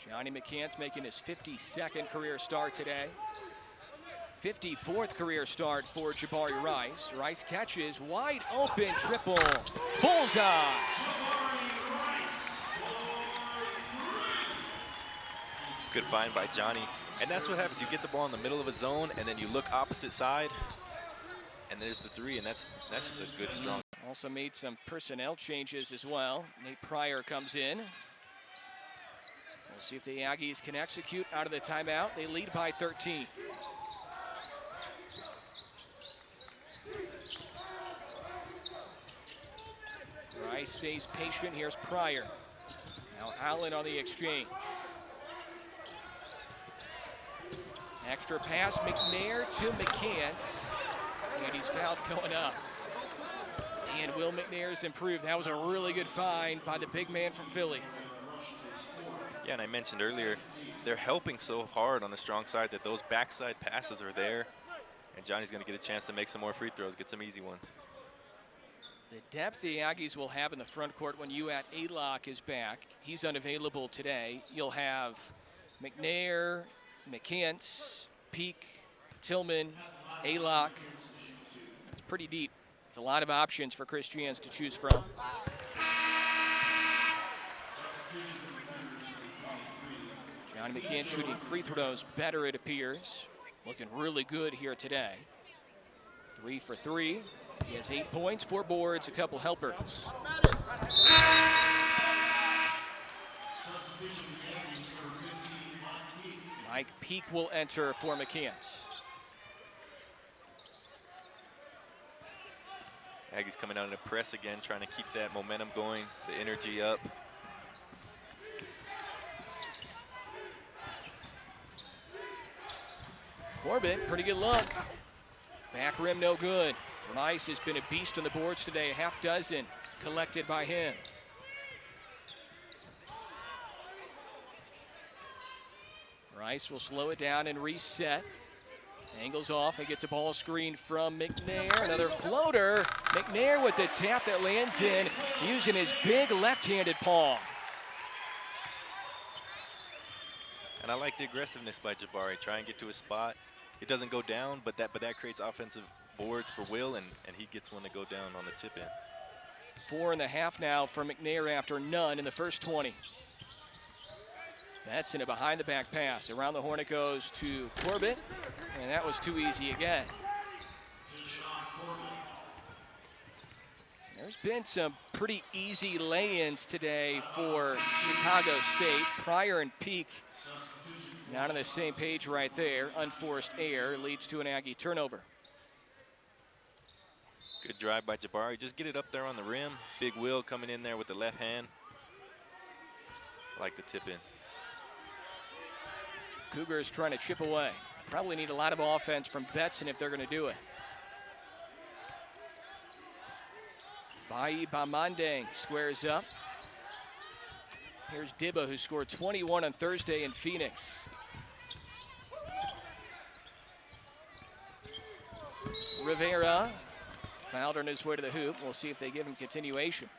Johnny McCants making his 52nd career start today. 54th career start for Jabari Rice. Rice catches, wide open triple. Bullseye! Good find by Johnny. And that's what happens. You get the ball in the middle of a zone, and then you look opposite side, and there's the 3, and that's just a good, strong. Also made some personnel changes as well. Nate Pryor comes in. We'll see if the Aggies can execute out of the timeout. They lead by 13. Rice stays patient. Here's Pryor. Now Allen on the exchange. Extra pass, McNair to McCants. And he's fouled going up. And Will McNair's improved. That was a really good find by the big man from Philly. Yeah, and I mentioned earlier, they're helping so hard on the strong side that those backside passes are there. And Johnny's going to get a chance to make some more free throws, get some easy ones. The depth the Aggies will have in the front court when Aylock is back. He's unavailable today. You'll have McNair, McCants, Peak, Tillman, Aylock. It's pretty deep. It's a lot of options for Chris Jans to choose from. Johnny McCants shooting free throws better, it appears. Looking really good here today. 3 for 3. He has 8 points, 4 boards, a couple helpers. Mike Peak will enter for McCants. Aggies coming out in a press again, trying to keep that momentum going, the energy up. Corbett, pretty good look. Back rim, no good. Rice has been a beast on the boards today, a half dozen collected by him. Rice will slow it down and reset. Angles off and gets a ball screen from McNair. Another floater. McNair with the tap that lands in, using his big left-handed palm. And I like the aggressiveness by Jabari. Try and get to a spot. It doesn't go down, but that creates offensive boards for Will, and he gets one to go down on the tip in. 4.5 now for McNair after none in the first 20. That's in a behind-the-back pass. Around the horn it goes to Corbett, and that was too easy again. There's been some pretty easy lay-ins today for Chicago State. Pryor and Peak not on the same page right there. Unforced error leads to an Aggie turnover. Good drive by Jabari. Just get it up there on the rim. Big Will coming in there with the left hand. I like the tip in. Cougars trying to chip away. Probably need a lot of offense from Betson if they're going to do it. Bai Bamandeng squares up. Here's Dibba, who scored 21 on Thursday in Phoenix. Rivera fouled on his way to the hoop. We'll see if they give him continuation.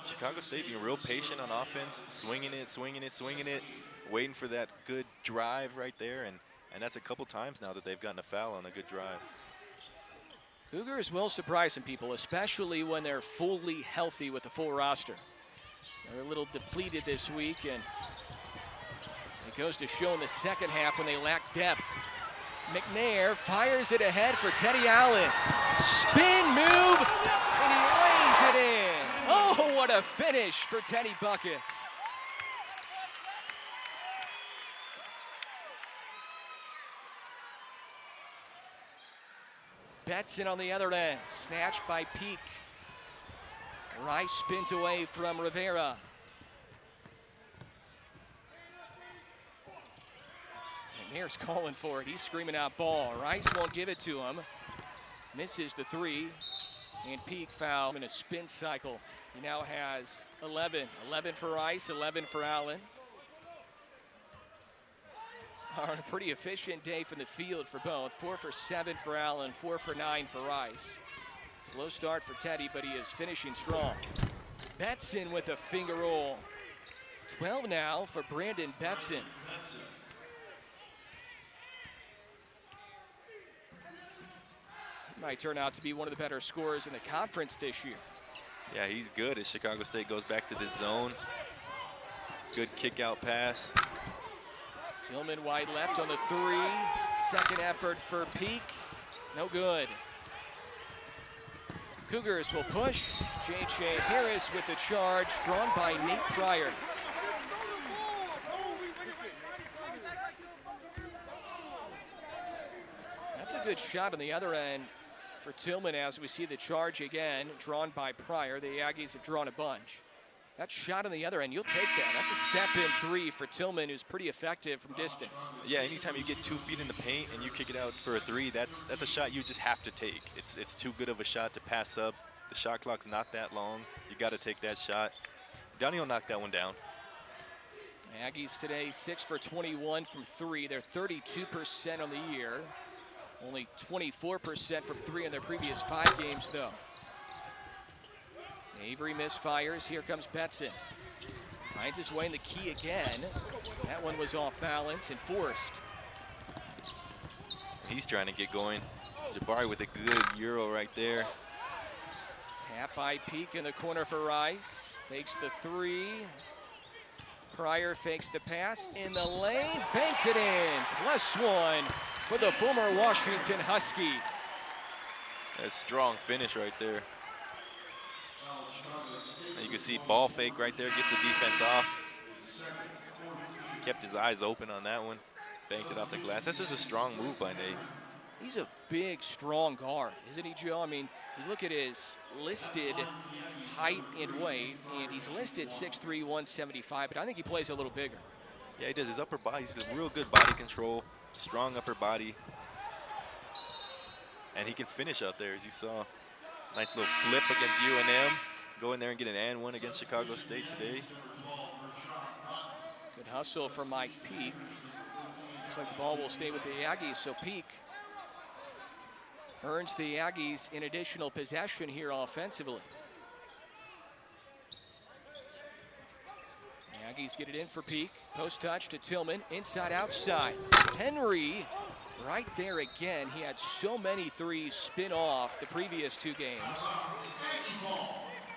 Chicago State being real patient on offense, swinging it, waiting for that good drive right there, and that's a couple times now that they've gotten a foul on a good drive. Cougars will surprise some people, especially when they're fully healthy with the full roster. They're a little depleted this week, and it goes to show in the second half when they lack depth. McNair fires it ahead for Teddy Allen. Spin move, and he lays it in. Oh, what a finish for Teddy Buckets. Betson on the other end, snatched by Peak. Rice spins away from Rivera. McNair's calling for it. He's screaming out ball. Rice won't give it to him. Misses the three. And Peak foul in a spin cycle. He now has 11. 11 for Rice, 11 for Allen. On a pretty efficient day from the field for both. 4 for 7 for Allen, 4 for 9 for Rice. Slow start for Teddy, but he is finishing strong. Betson with a finger roll. 12 now for Brandon Betson. He might turn out to be one of the better scorers in the conference this year. Yeah, he's good as Chicago State goes back to the zone. Good kick out pass. Tillman wide left on the three. Second effort for Peak. No good. Cougars will push. J.J. Harris with the charge, drawn by Nate Pryor. That's a good shot on the other end for Tillman as we see the charge again, drawn by Pryor. The Aggies have drawn a bunch. That shot on the other end, you'll take that. That's a step-in three for Tillman, who's pretty effective from distance. Yeah, anytime you get 2 feet in the paint and you kick it out for a three, that's a shot you just have to take. It's too good of a shot to pass up. The shot clock's not that long. You got to take that shot. Downey will knock that one down. Aggies today 6 for 21 from three. They're 32% on the year. Only 24% from three in their previous 5 games, though. Avery misfires. Here comes Betson. Finds his way in the key again. That one was off balance and forced. He's trying to get going. Jabari with a good Euro right there. Tap by Peak in the corner for Rice. Fakes the three. Pryor fakes the pass in the lane. Banked it in. +1 for the former Washington Husky. A strong finish right there. And you can see ball fake right there, gets the defense off. Kept his eyes open on that one. Banked it off the glass. That's just a strong move by Nate. He's a big, strong guard, isn't he, Joe? I mean, you look at his listed height and weight, and he's listed 6'3", 175, but I think he plays a little bigger. Yeah, he does. His upper body, he's got real good body control, strong upper body. And he can finish out there, as you saw. Nice little flip against UNM. Go in there and get an and one against Chicago State today. Good hustle from Mike Peak. Looks like the ball will stay with the Aggies, so Peak earns the Aggies an additional possession here offensively. The Aggies get it in for Peak. Post touch to Tillman, inside outside. Henry right there again. He had so many threes spin off the previous 2 games.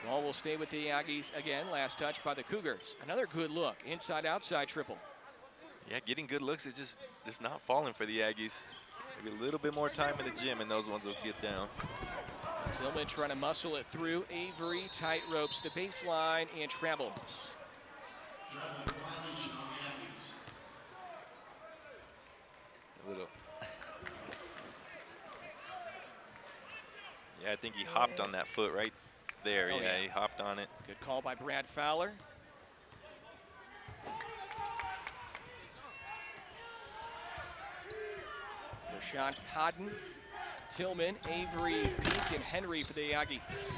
Ball will stay with the Aggies again. Last touch by the Cougars. Another good look, inside outside triple. Yeah, getting good looks is just not falling for the Aggies. Maybe a little bit more time in the gym and those ones will get down. Tillman trying to muscle it through. Avery tight ropes the baseline and travels. A little. Yeah, I think he hopped on that foot right there. Oh, yeah, he hopped on it. Good call by Brad Fowler. Rashawn Cotton, Tillman, Avery, Peak, and Henry for the Aggies.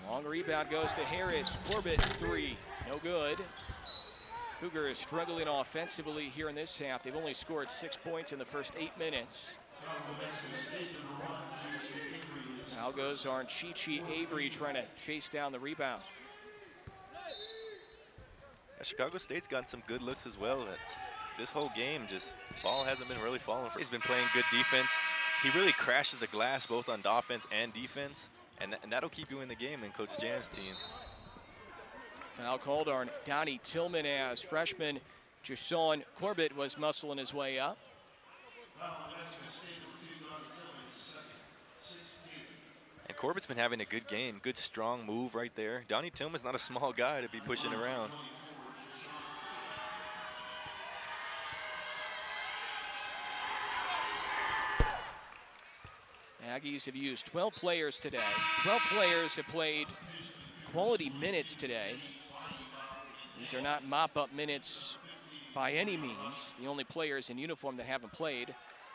Long rebound goes to Harris. Corbett, 3, no good. Cougars struggling offensively here in this half. They've only scored 6 points in the first 8 minutes. Now goes our Chi Avery trying to chase down the rebound. Chicago State's gotten some good looks as well. This whole game, just ball hasn't been really falling for. He's been playing good defense. He really crashes the glass both on offense and defense, and that'll keep you in the game in Coach Jan's team. Foul called on Donnie Tillman as freshman Jason Corbett was muscling his way up. And Corbett's been having a good game, good strong move right there. Donnie Tillman's not a small guy to be pushing around. Aggies have used 12 players today. 12 players have played quality minutes today. These are not mop-up minutes by any means. The only players in uniform that haven't played,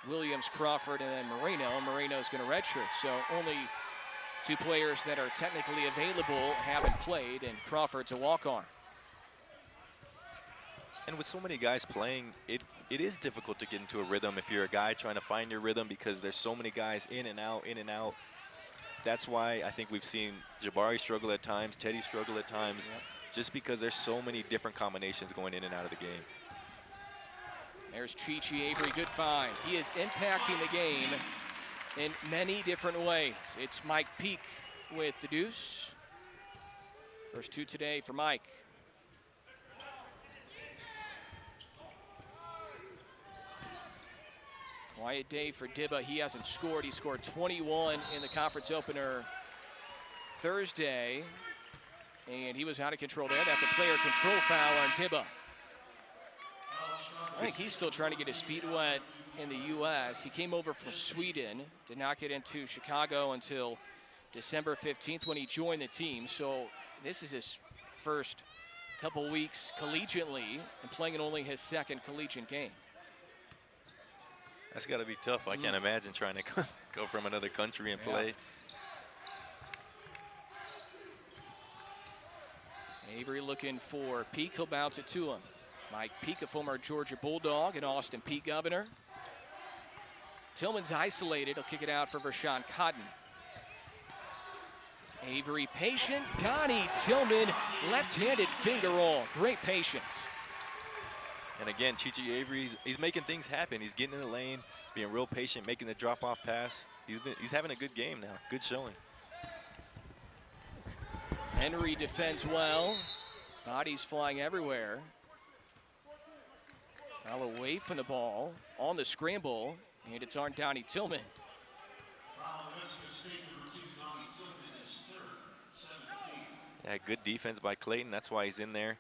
Williams, Crawford, and then Moreno. Moreno's going to redshirt, so only 2 players that are technically available haven't played, and Crawford's a walk-on. And with so many guys playing, it is difficult to get into a rhythm if you're a guy trying to find your rhythm because there's so many guys in and out, in and out. That's why I think we've seen Jabari struggle at times, Teddy struggle at times, just because there's so many different combinations going in and out of the game. There's Chi Avery, good find. He is impacting the game in many different ways. It's Mike Peak with the deuce. First 2 today for Mike. Quiet day for Dibba. He hasn't scored. He scored 21 in the conference opener Thursday, and he was out of control there. That's a player control foul on Dibba. I think he's still trying to get his feet wet in the U.S. He came over from Sweden, did not get into Chicago until December 15th when he joined the team. So this is his first couple weeks collegiately and playing in only his second collegiate game. That's got to be tough. I can't imagine trying to go from another country and play. Avery looking for Peak. He'll bounce it to him. Mike Peak, a former Georgia Bulldog and Austin Peay Governor. Tillman's isolated. He'll kick it out for Vershawn Cotton. Avery patient. Donnie Tillman, left-handed finger roll. Great patience. And again, Chi Avery, he's making things happen. He's getting in the lane, being real patient, making the drop-off pass. He's having a good game now. Good showing. Henry defends well. Bodies flying everywhere. Foul away from the ball on the scramble, and it's on Donnie Tillman. Yeah, good defense by Clayton. That's why he's in there.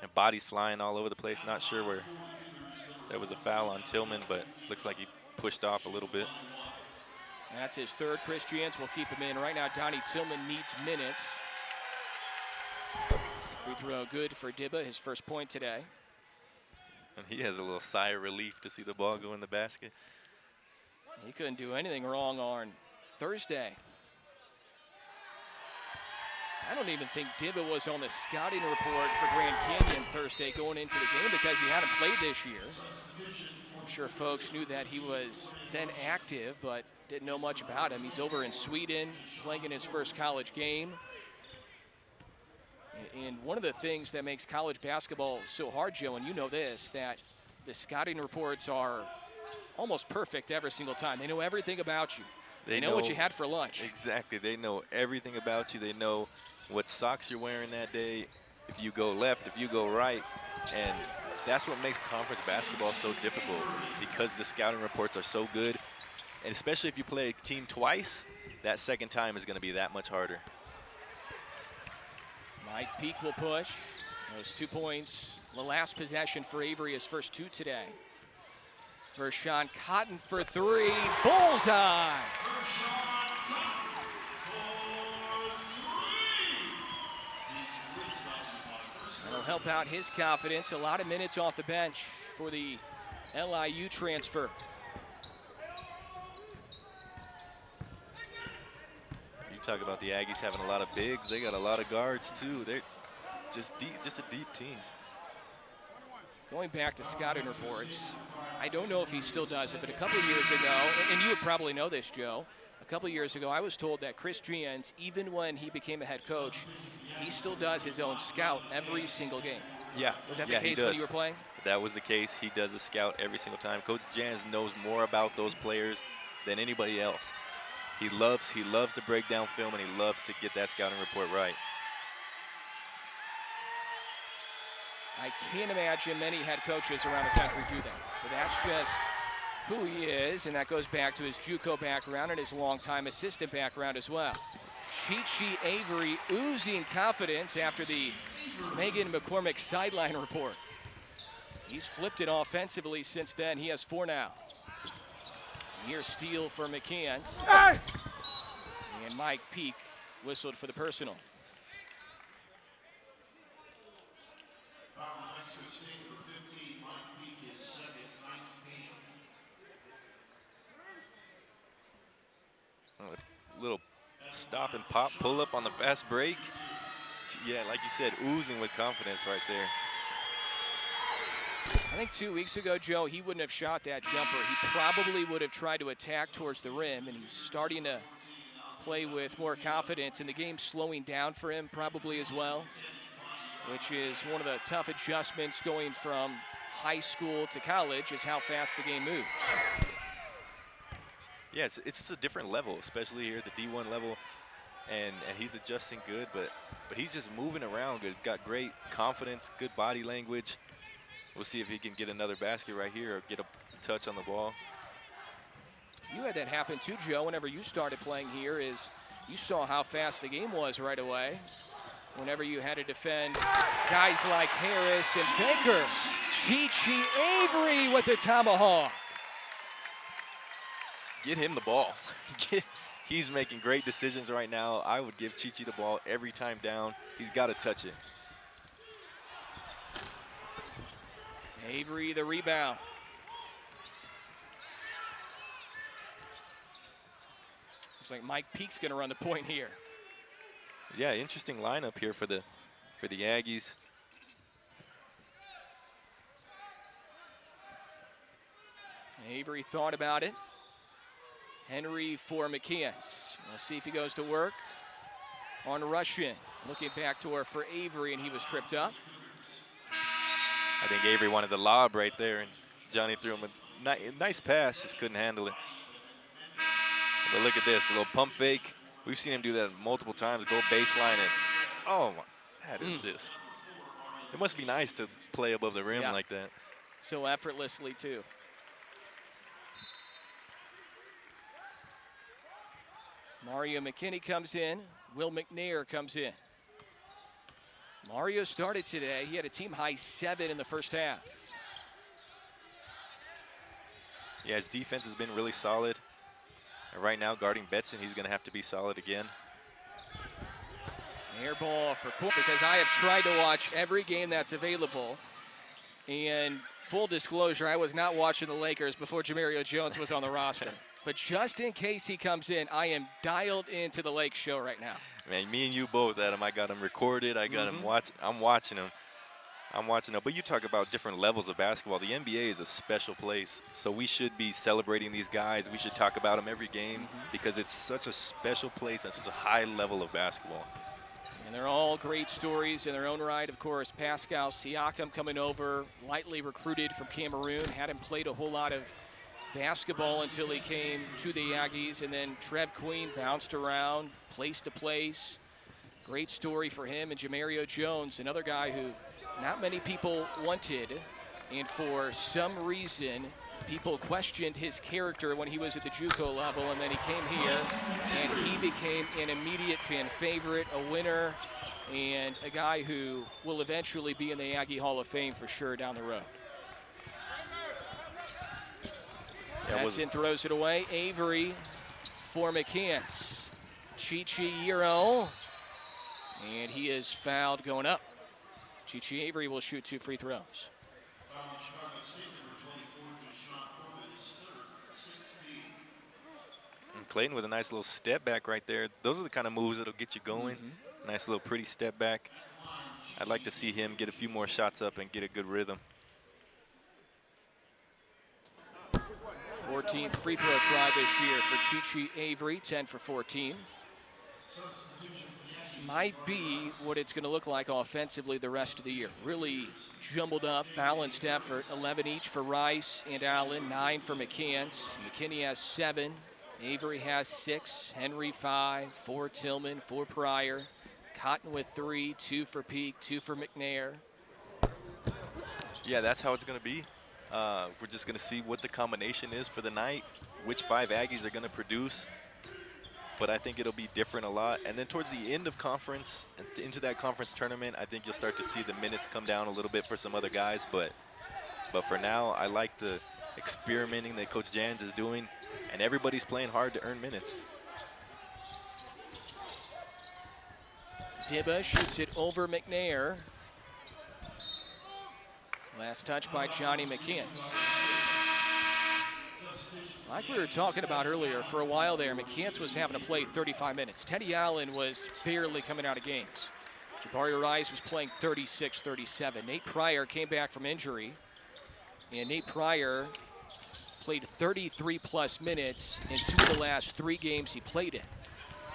And bodies flying all over the place. Not sure where there was a foul on Tillman, but looks like he pushed off a little bit. That's his 3rd. Chris Jans will keep him in. Right now, Donnie Tillman needs minutes. Free throw good for Dibba, his first point today. And he has a little sigh of relief to see the ball go in the basket. He couldn't do anything wrong on Thursday. I don't even think Dibba was on the scouting report for Grand Canyon Thursday going into the game because he hadn't played this year. I'm sure folks knew that he was then active, but didn't know much about him. He's over in Sweden playing in his first college game. And one of the things that makes college basketball so hard, Joe, and you know this, that the scouting reports are almost perfect every single time. They know everything about you. They know what you had for lunch. Exactly. They know everything about you. They know what socks you're wearing that day, if you go left, if you go right. And that's what makes conference basketball so difficult, because the scouting reports are so good. And especially if you play a team twice, that second time is going to be that much harder. Mike Peak will push. Those 2 points. The last possession for Avery, his first 2 today. Vershawn Cotton for 3. Bullseye! That'll help out his confidence. A lot of minutes off the bench for the LIU transfer. Talk about the Aggies having a lot of bigs. They got a lot of guards too. They're just deep, just a deep team. going back to scouting reports, I don't know if he still does it, but a couple of years ago, and you would probably know this, Joe, a couple of years ago, I was told that Chris Gians, even when he became a head coach, he still does his own scout every single game. Yeah. Was that the case when you were playing? That was the case. He does a scout every single time. Coach Jans knows more about those players than anybody else. He loves to break down film, and he loves to get that scouting report right. I can't imagine many head coaches around the country do that. But that's just who he is, and that goes back to his JUCO background and his longtime assistant background as well. Chi Avery oozing confidence after the Megan McCormick sideline report. He's flipped it offensively since then. He has 4 now. Near steal for McCants. And Mike Peak whistled for the personal. A little stop and pop pull up on the fast break. Yeah, like you said, oozing with confidence right there. I think 2 weeks ago, Joe, he wouldn't have shot that jumper. He probably would have tried to attack towards the rim, and he's starting to play with more confidence, and the game's slowing down for him probably as well, which is one of the tough adjustments going from high school to college, is how fast the game moves. Yeah, it's just a different level, especially here at the D1 level, and he's adjusting good, but he's just moving around good. He's got great confidence, good body language. We'll see if he can get another basket right here or get a touch on the ball. You had that happen too, Joe, whenever you started playing here, is you saw how fast the game was right away. Whenever you had to defend guys like Harris and Baker. Chi Avery with the tomahawk. Get him the ball. He's making great decisions right now. I would give Chi the ball every time down. He's got to touch it. Avery the rebound. Looks like Mike Peak's going to run the point here. Yeah, interesting lineup here for the Aggies. Avery thought about it. Henry for McKeons. We'll see if he goes to work on Russian. Looking back to her for Avery, and he was tripped up. I think Avery wanted the lob right there, and Johnny threw him a nice pass, just couldn't handle it. But look at this, a little pump fake. We've seen him do that multiple times, go baseline it. Oh, that is just, it must be nice to play above the rim like that. So effortlessly, too. Mario McKinney comes in. Will McNair comes in. Mario started today. He had a team-high 7 in the first half. Yeah, his defense has been really solid. And right now, guarding Betson, he's going to have to be solid again. Air ball for Court, because I have tried to watch every game that's available. And full disclosure, I was not watching the Lakers before Jamario Jones was on the roster. But just in case he comes in, I am dialed into the Lake show right now. Man, me and you both, Adam. I got him recorded. I got him watching. I'm watching him. But you talk about different levels of basketball. The NBA is a special place, so we should be celebrating these guys. We should talk about them every game because it's such a special place and such a high level of basketball. And they're all great stories in their own right. Of course, Pascal Siakam coming over, lightly recruited from Cameroon, hadn't played a whole lot of basketball until he came to the Aggies, and then Trev Queen bounced around place to place. Great story for him. And Jamario Jones, another guy who not many people wanted, and for some reason people questioned his character when he was at the JUCO level, and then he came here and he became an immediate fan favorite, a winner, and a guy who will eventually be in the Aggie Hall of Fame for sure down the road. Batson throws it away. Avery for McCants. Chi Euro. And he is fouled going up. Chi Avery will shoot 2 free throws. And Clayton with a nice little step back right there. Those are the kind of moves that'll get you going. Nice little pretty step back. I'd like to see him get a few more shots up and get a good rhythm. 14th free throw try this year for Chi Avery, 10 for 14. This might be what it's going to look like offensively the rest of the year. Really jumbled up, balanced effort. 11 each for Rice and Allen, 9 for McCants. McKinney has 7. Avery has 6. Henry 5. 4 Tillman, 4 Pryor. Cotton with 3, 2 for Peak, 2 for McNair. Yeah, that's how it's going to be. We're just going to see what the combination is for the night, which 5 Aggies are going to produce. But I think it'll be different a lot. And then towards the end of conference, into that conference tournament, I think you'll start to see the minutes come down a little bit for some other guys. But for now, I like the experimenting that Coach Jans is doing, and everybody's playing hard to earn minutes. Dibba shoots it over McNair. Last touch by Johnny McCants. Like we were talking about earlier, for a while there, McCants was having to play 35 minutes. Teddy Allen was barely coming out of games. Jabari Rice was playing 36, 37. Nate Pryor came back from injury, and Nate Pryor played 33-plus minutes in 2 of the last 3 games he played in.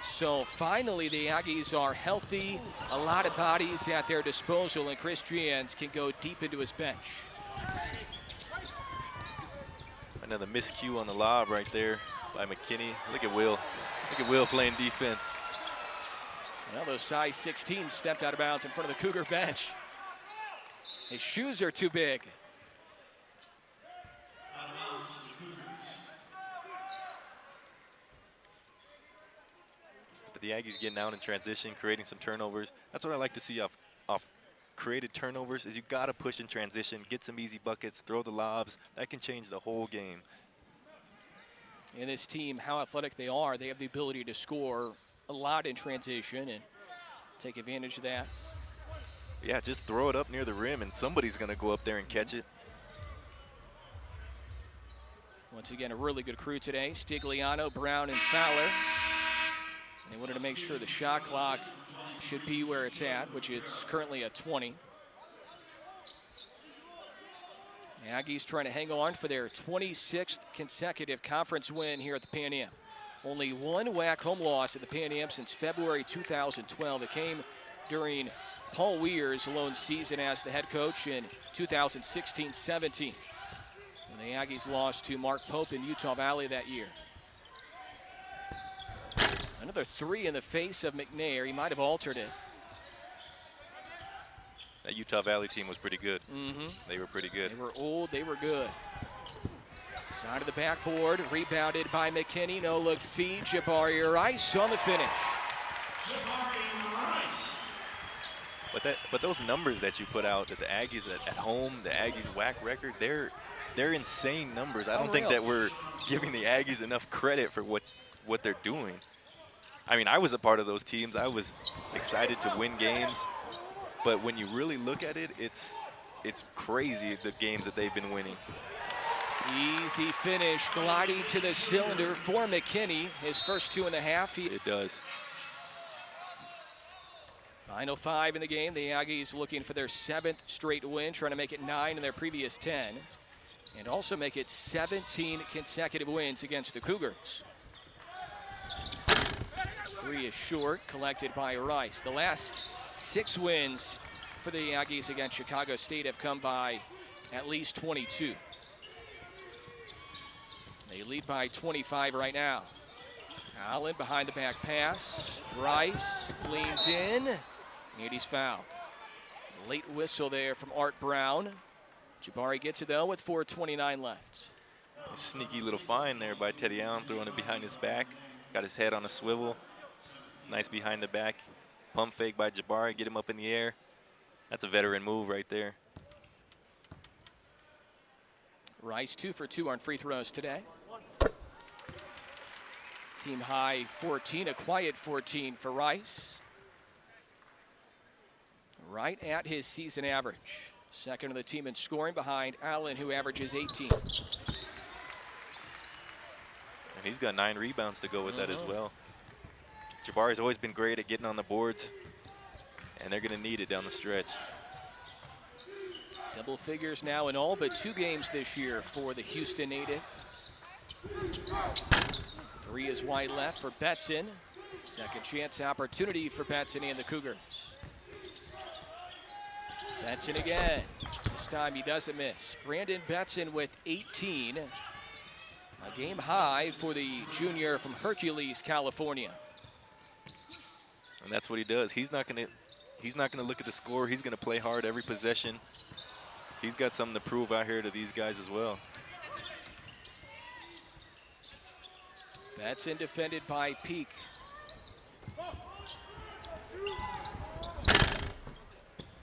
So finally, the Aggies are healthy, a lot of bodies at their disposal, and Chris Jans can go deep into his bench. Another miscue on the lob right there by McKinney. Look at Will. Look at Will playing defense. Well, those size 16s stepped out of bounds in front of the Cougar bench. His shoes are too big. But the Aggies getting out in transition, creating some turnovers. That's what I like to see off created turnovers, is you got to push in transition, get some easy buckets, throw the lobs. That can change the whole game. And this team, how athletic they are, they have the ability to score a lot in transition and take advantage of that. Yeah, just throw it up near the rim and somebody's going to go up there and catch it. Once again, a really good crew today. Stigliano, Brown, and Fowler. And they wanted to make sure the shot clock should be where it's at, which it's currently at 20. The Aggies trying to hang on for their 26th consecutive conference win here at the Pan Am. Only one WAC home loss at the Pan Am since February 2012. It came during Paul Weir's lone season as the head coach in 2016-17. And the Aggies lost to Mark Pope in Utah Valley that year. Another 3 in the face of McNair. He might have altered it. That Utah Valley team was pretty good. They were pretty good. They were old, they were good. Side of the backboard, rebounded by McKinney. No look feed, Jabari Rice on the finish. But those numbers that you put out, that the Aggies at home, the Aggies WAC record, they're insane numbers. I don't think that we're giving the Aggies enough credit for what they're doing. I mean, I was a part of those teams. I was excited to win games. But when you really look at it, it's crazy, the games that they've been winning. Easy finish, gliding to the cylinder for McKinney. His first 2.5. It does. Final 5 in the game. The Aggies looking for their 7th straight win, trying to make it 9 in their previous 10. And also make it 17 consecutive wins against the Cougars. 3 is short, collected by Rice. The last 6 wins for the Aggies against Chicago State have come by at least 22. They lead by 25 right now. Allen behind the back pass. Rice leans in, and he's fouled. Late whistle there from Art Brown. Jabari gets it though with 4:29 left. A sneaky little find there by Teddy Allen, throwing it behind his back. Got his head on a swivel. Nice behind the back. Pump fake by Jabari, get him up in the air. That's a veteran move right there. Rice 2 for 2 on free throws today. Team high 14, a quiet 14 for Rice. Right at his season average. Second of the team in scoring behind Allen, who averages 18. And he's got 9 rebounds to go with that as well. Jabari's always been great at getting on the boards, and they're going to need it down the stretch. Double figures now in all but 2 games this year for the Houston native. Three is wide left for Betson. Second chance opportunity for Betson and the Cougars. Betson again. This time he doesn't miss. Brandon Betson with 18. A game high for the junior from Hercules, California. And that's what he does. He's not gonna look at the score. He's gonna play hard every possession. He's got something to prove out here to these guys as well. Betson defended by Peak.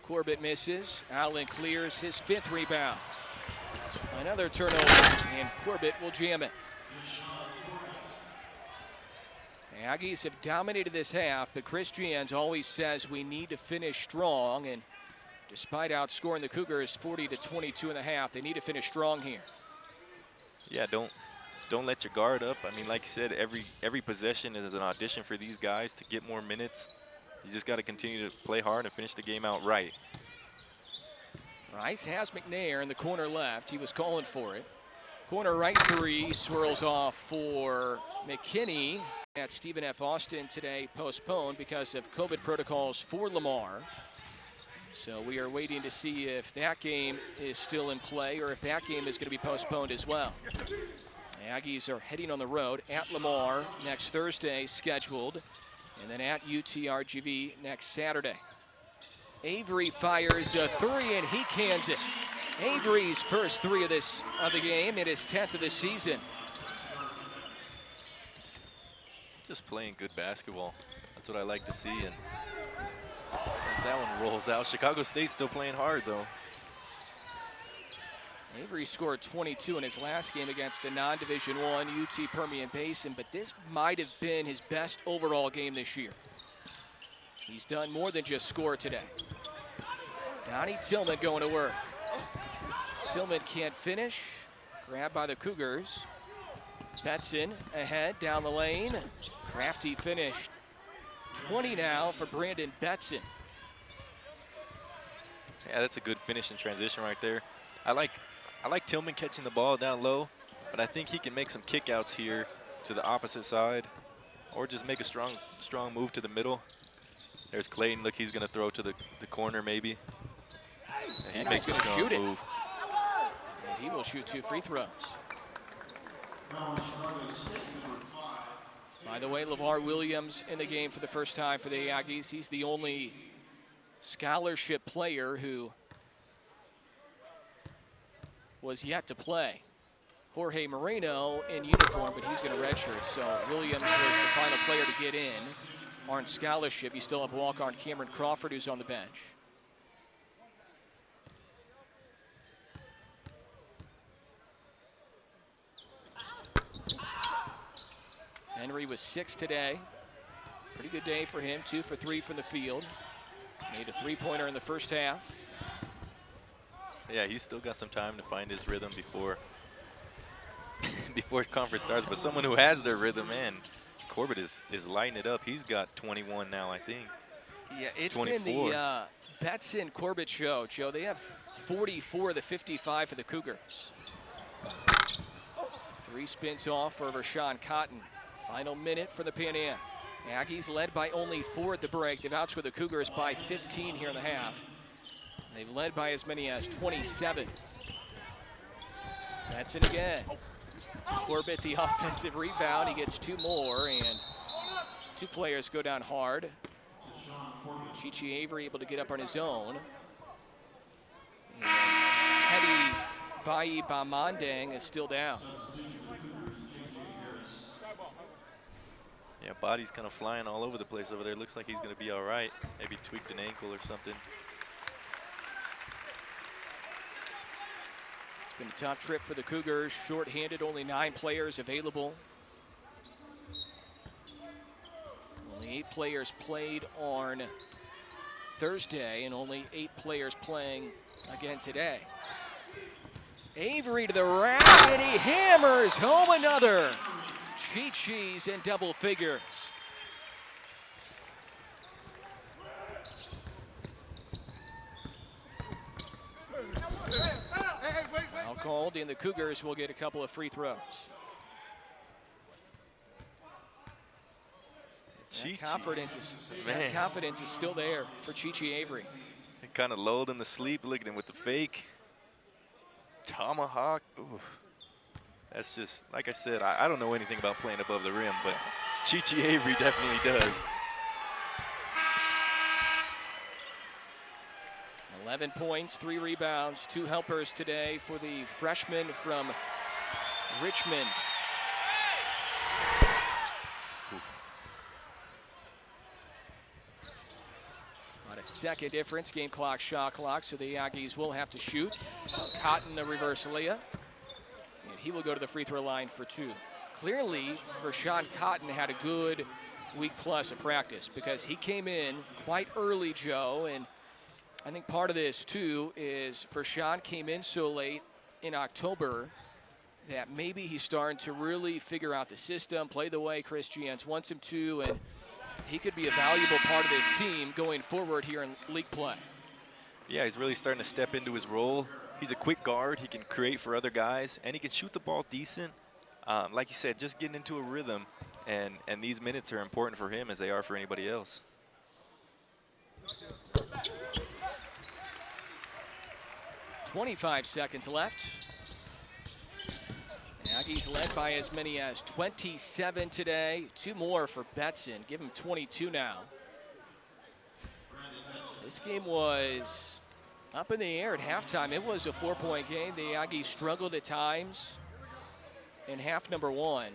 Corbett misses. Allen clears his 5th rebound. Another turnover, and Corbett will jam it. The Aggies have dominated this half, but Chris Jans always says we need to finish strong, and despite outscoring the Cougars 40-22 in the half, they need to finish strong here. Yeah, don't let your guard up. I mean, like you said, every possession is an audition for these guys to get more minutes. You just got to continue to play hard and finish the game out right. Rice has McNair in the corner left. He was calling for it. Corner right three swirls off for McKinney. At Stephen F. Austin today postponed because of COVID protocols for Lamar. So we are waiting to see if that game is still in play or if that game is going to be postponed as well. The Aggies are heading on the road at Lamar next Thursday scheduled, and then at UTRGV next Saturday. Avery fires a three and he cans it. Avery's first three of the game and his 10th of the season. Just playing good basketball. That's what I like to see. And as that one rolls out, Chicago State's still playing hard though. Avery scored 22 in his last game against the non-Division I UT Permian Basin, but this might have been his best overall game this year. He's done more than just score today. Donnie Tillman going to work. Tillman can't finish. Grabbed by the Cougars. Betson ahead down the lane. Crafty finished. 20 now for Brandon Betson. Yeah, that's a good finish in transition right there. I like Tillman catching the ball down low, but I think he can make some kickouts here to the opposite side, or just make a strong move to the middle. There's Clayton. Look, he's going to throw to the corner maybe. And he makes a strong move. And he will shoot 2 free throws. By the way, LeVar Williams in the game for the first time for the Aggies. He's the only scholarship player who was yet to play. Jorge Moreno in uniform, but he's going to redshirt. So Williams was the final player to get in on scholarship. You still have walk-on Cameron Crawford, who's on the bench. Henry was 6 today. Pretty good day for him, 2 for 3 from the field. Made a 3-pointer in the first half. Yeah, he's still got some time to find his rhythm before conference starts. But someone who has their rhythm, man, Corbett is lighting it up. He's got 21 now, I think. Yeah, it's 24. been the Betson Corbett show, Joe. They have 44 of the 55 for the Cougars. 3 spins off for Rashawn Cotton. Final minute for the Pan Am. Aggies led by only 4 at the break. They've outscored the Cougars by 15 here in the half. They've led by as many as 27. That's it again. Corbett the offensive rebound. He gets 2 more, and 2 players go down hard. Chichi Avery able to get up on his own. And Teddy Bayi Bamandang is still down. Yeah, body's kind of flying all over the place over there. Looks like he's going to be all right. Maybe tweaked an ankle or something. It's been a tough trip for the Cougars. Short-handed, only 9 players available. Only 8 players played on Thursday, and only 8 players playing again today. Avery to the rack, and he hammers home another. Chi-Chi's in double figures. Foul called, and the Cougars will get a couple of free throws. Chi-Chi. Confidence is still there for Chi-Chi Avery. He kind of lulled him to sleep, looking at him with the fake. Tomahawk. Ooh. That's just, like I said, I don't know anything about playing above the rim, but Chi-Chi Avery definitely does. 11 points, 3 rebounds, 2 helpers today for the freshman from Richmond. About a second difference, game clock, shot clock, so the Aggies will have to shoot. Cotton, the reverse layup. And he will go to the free throw line for 2. Clearly, Vershawn Cotton had a good week plus of practice because he came in quite early, Joe, and I think part of this, too, is Vershawn came in so late in October that maybe he's starting to really figure out the system, play the way Chris Giants wants him to, and he could be a valuable part of this team going forward here in league play. Yeah, he's really starting to step into his role. He's a quick guard. He can create for other guys, and he can shoot the ball decent. Like you said, just getting into a rhythm, and these minutes are important for him as they are for anybody else. .25 seconds left. Aggies led by as many as 27 today. 2 more for Betson. Give him 22 now. This game was up in the air at halftime. It was a 4-point game. The Aggies struggled at times in half number 1,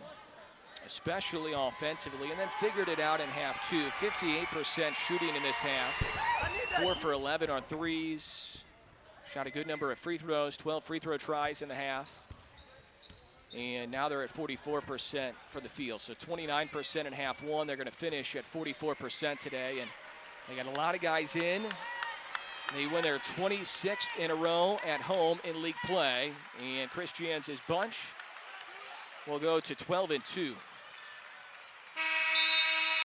especially offensively, and then figured it out in half 2. 58% shooting in this half. 4 for 11 on threes. Shot a good number of free throws, 12 free throw tries in the half. And now they're at 44% for the field. So 29% in half 1. They're going to finish at 44% today. And they got a lot of guys in. They win their 26th in a row at home in league play. And Chris Giants' bunch will go to 12-2.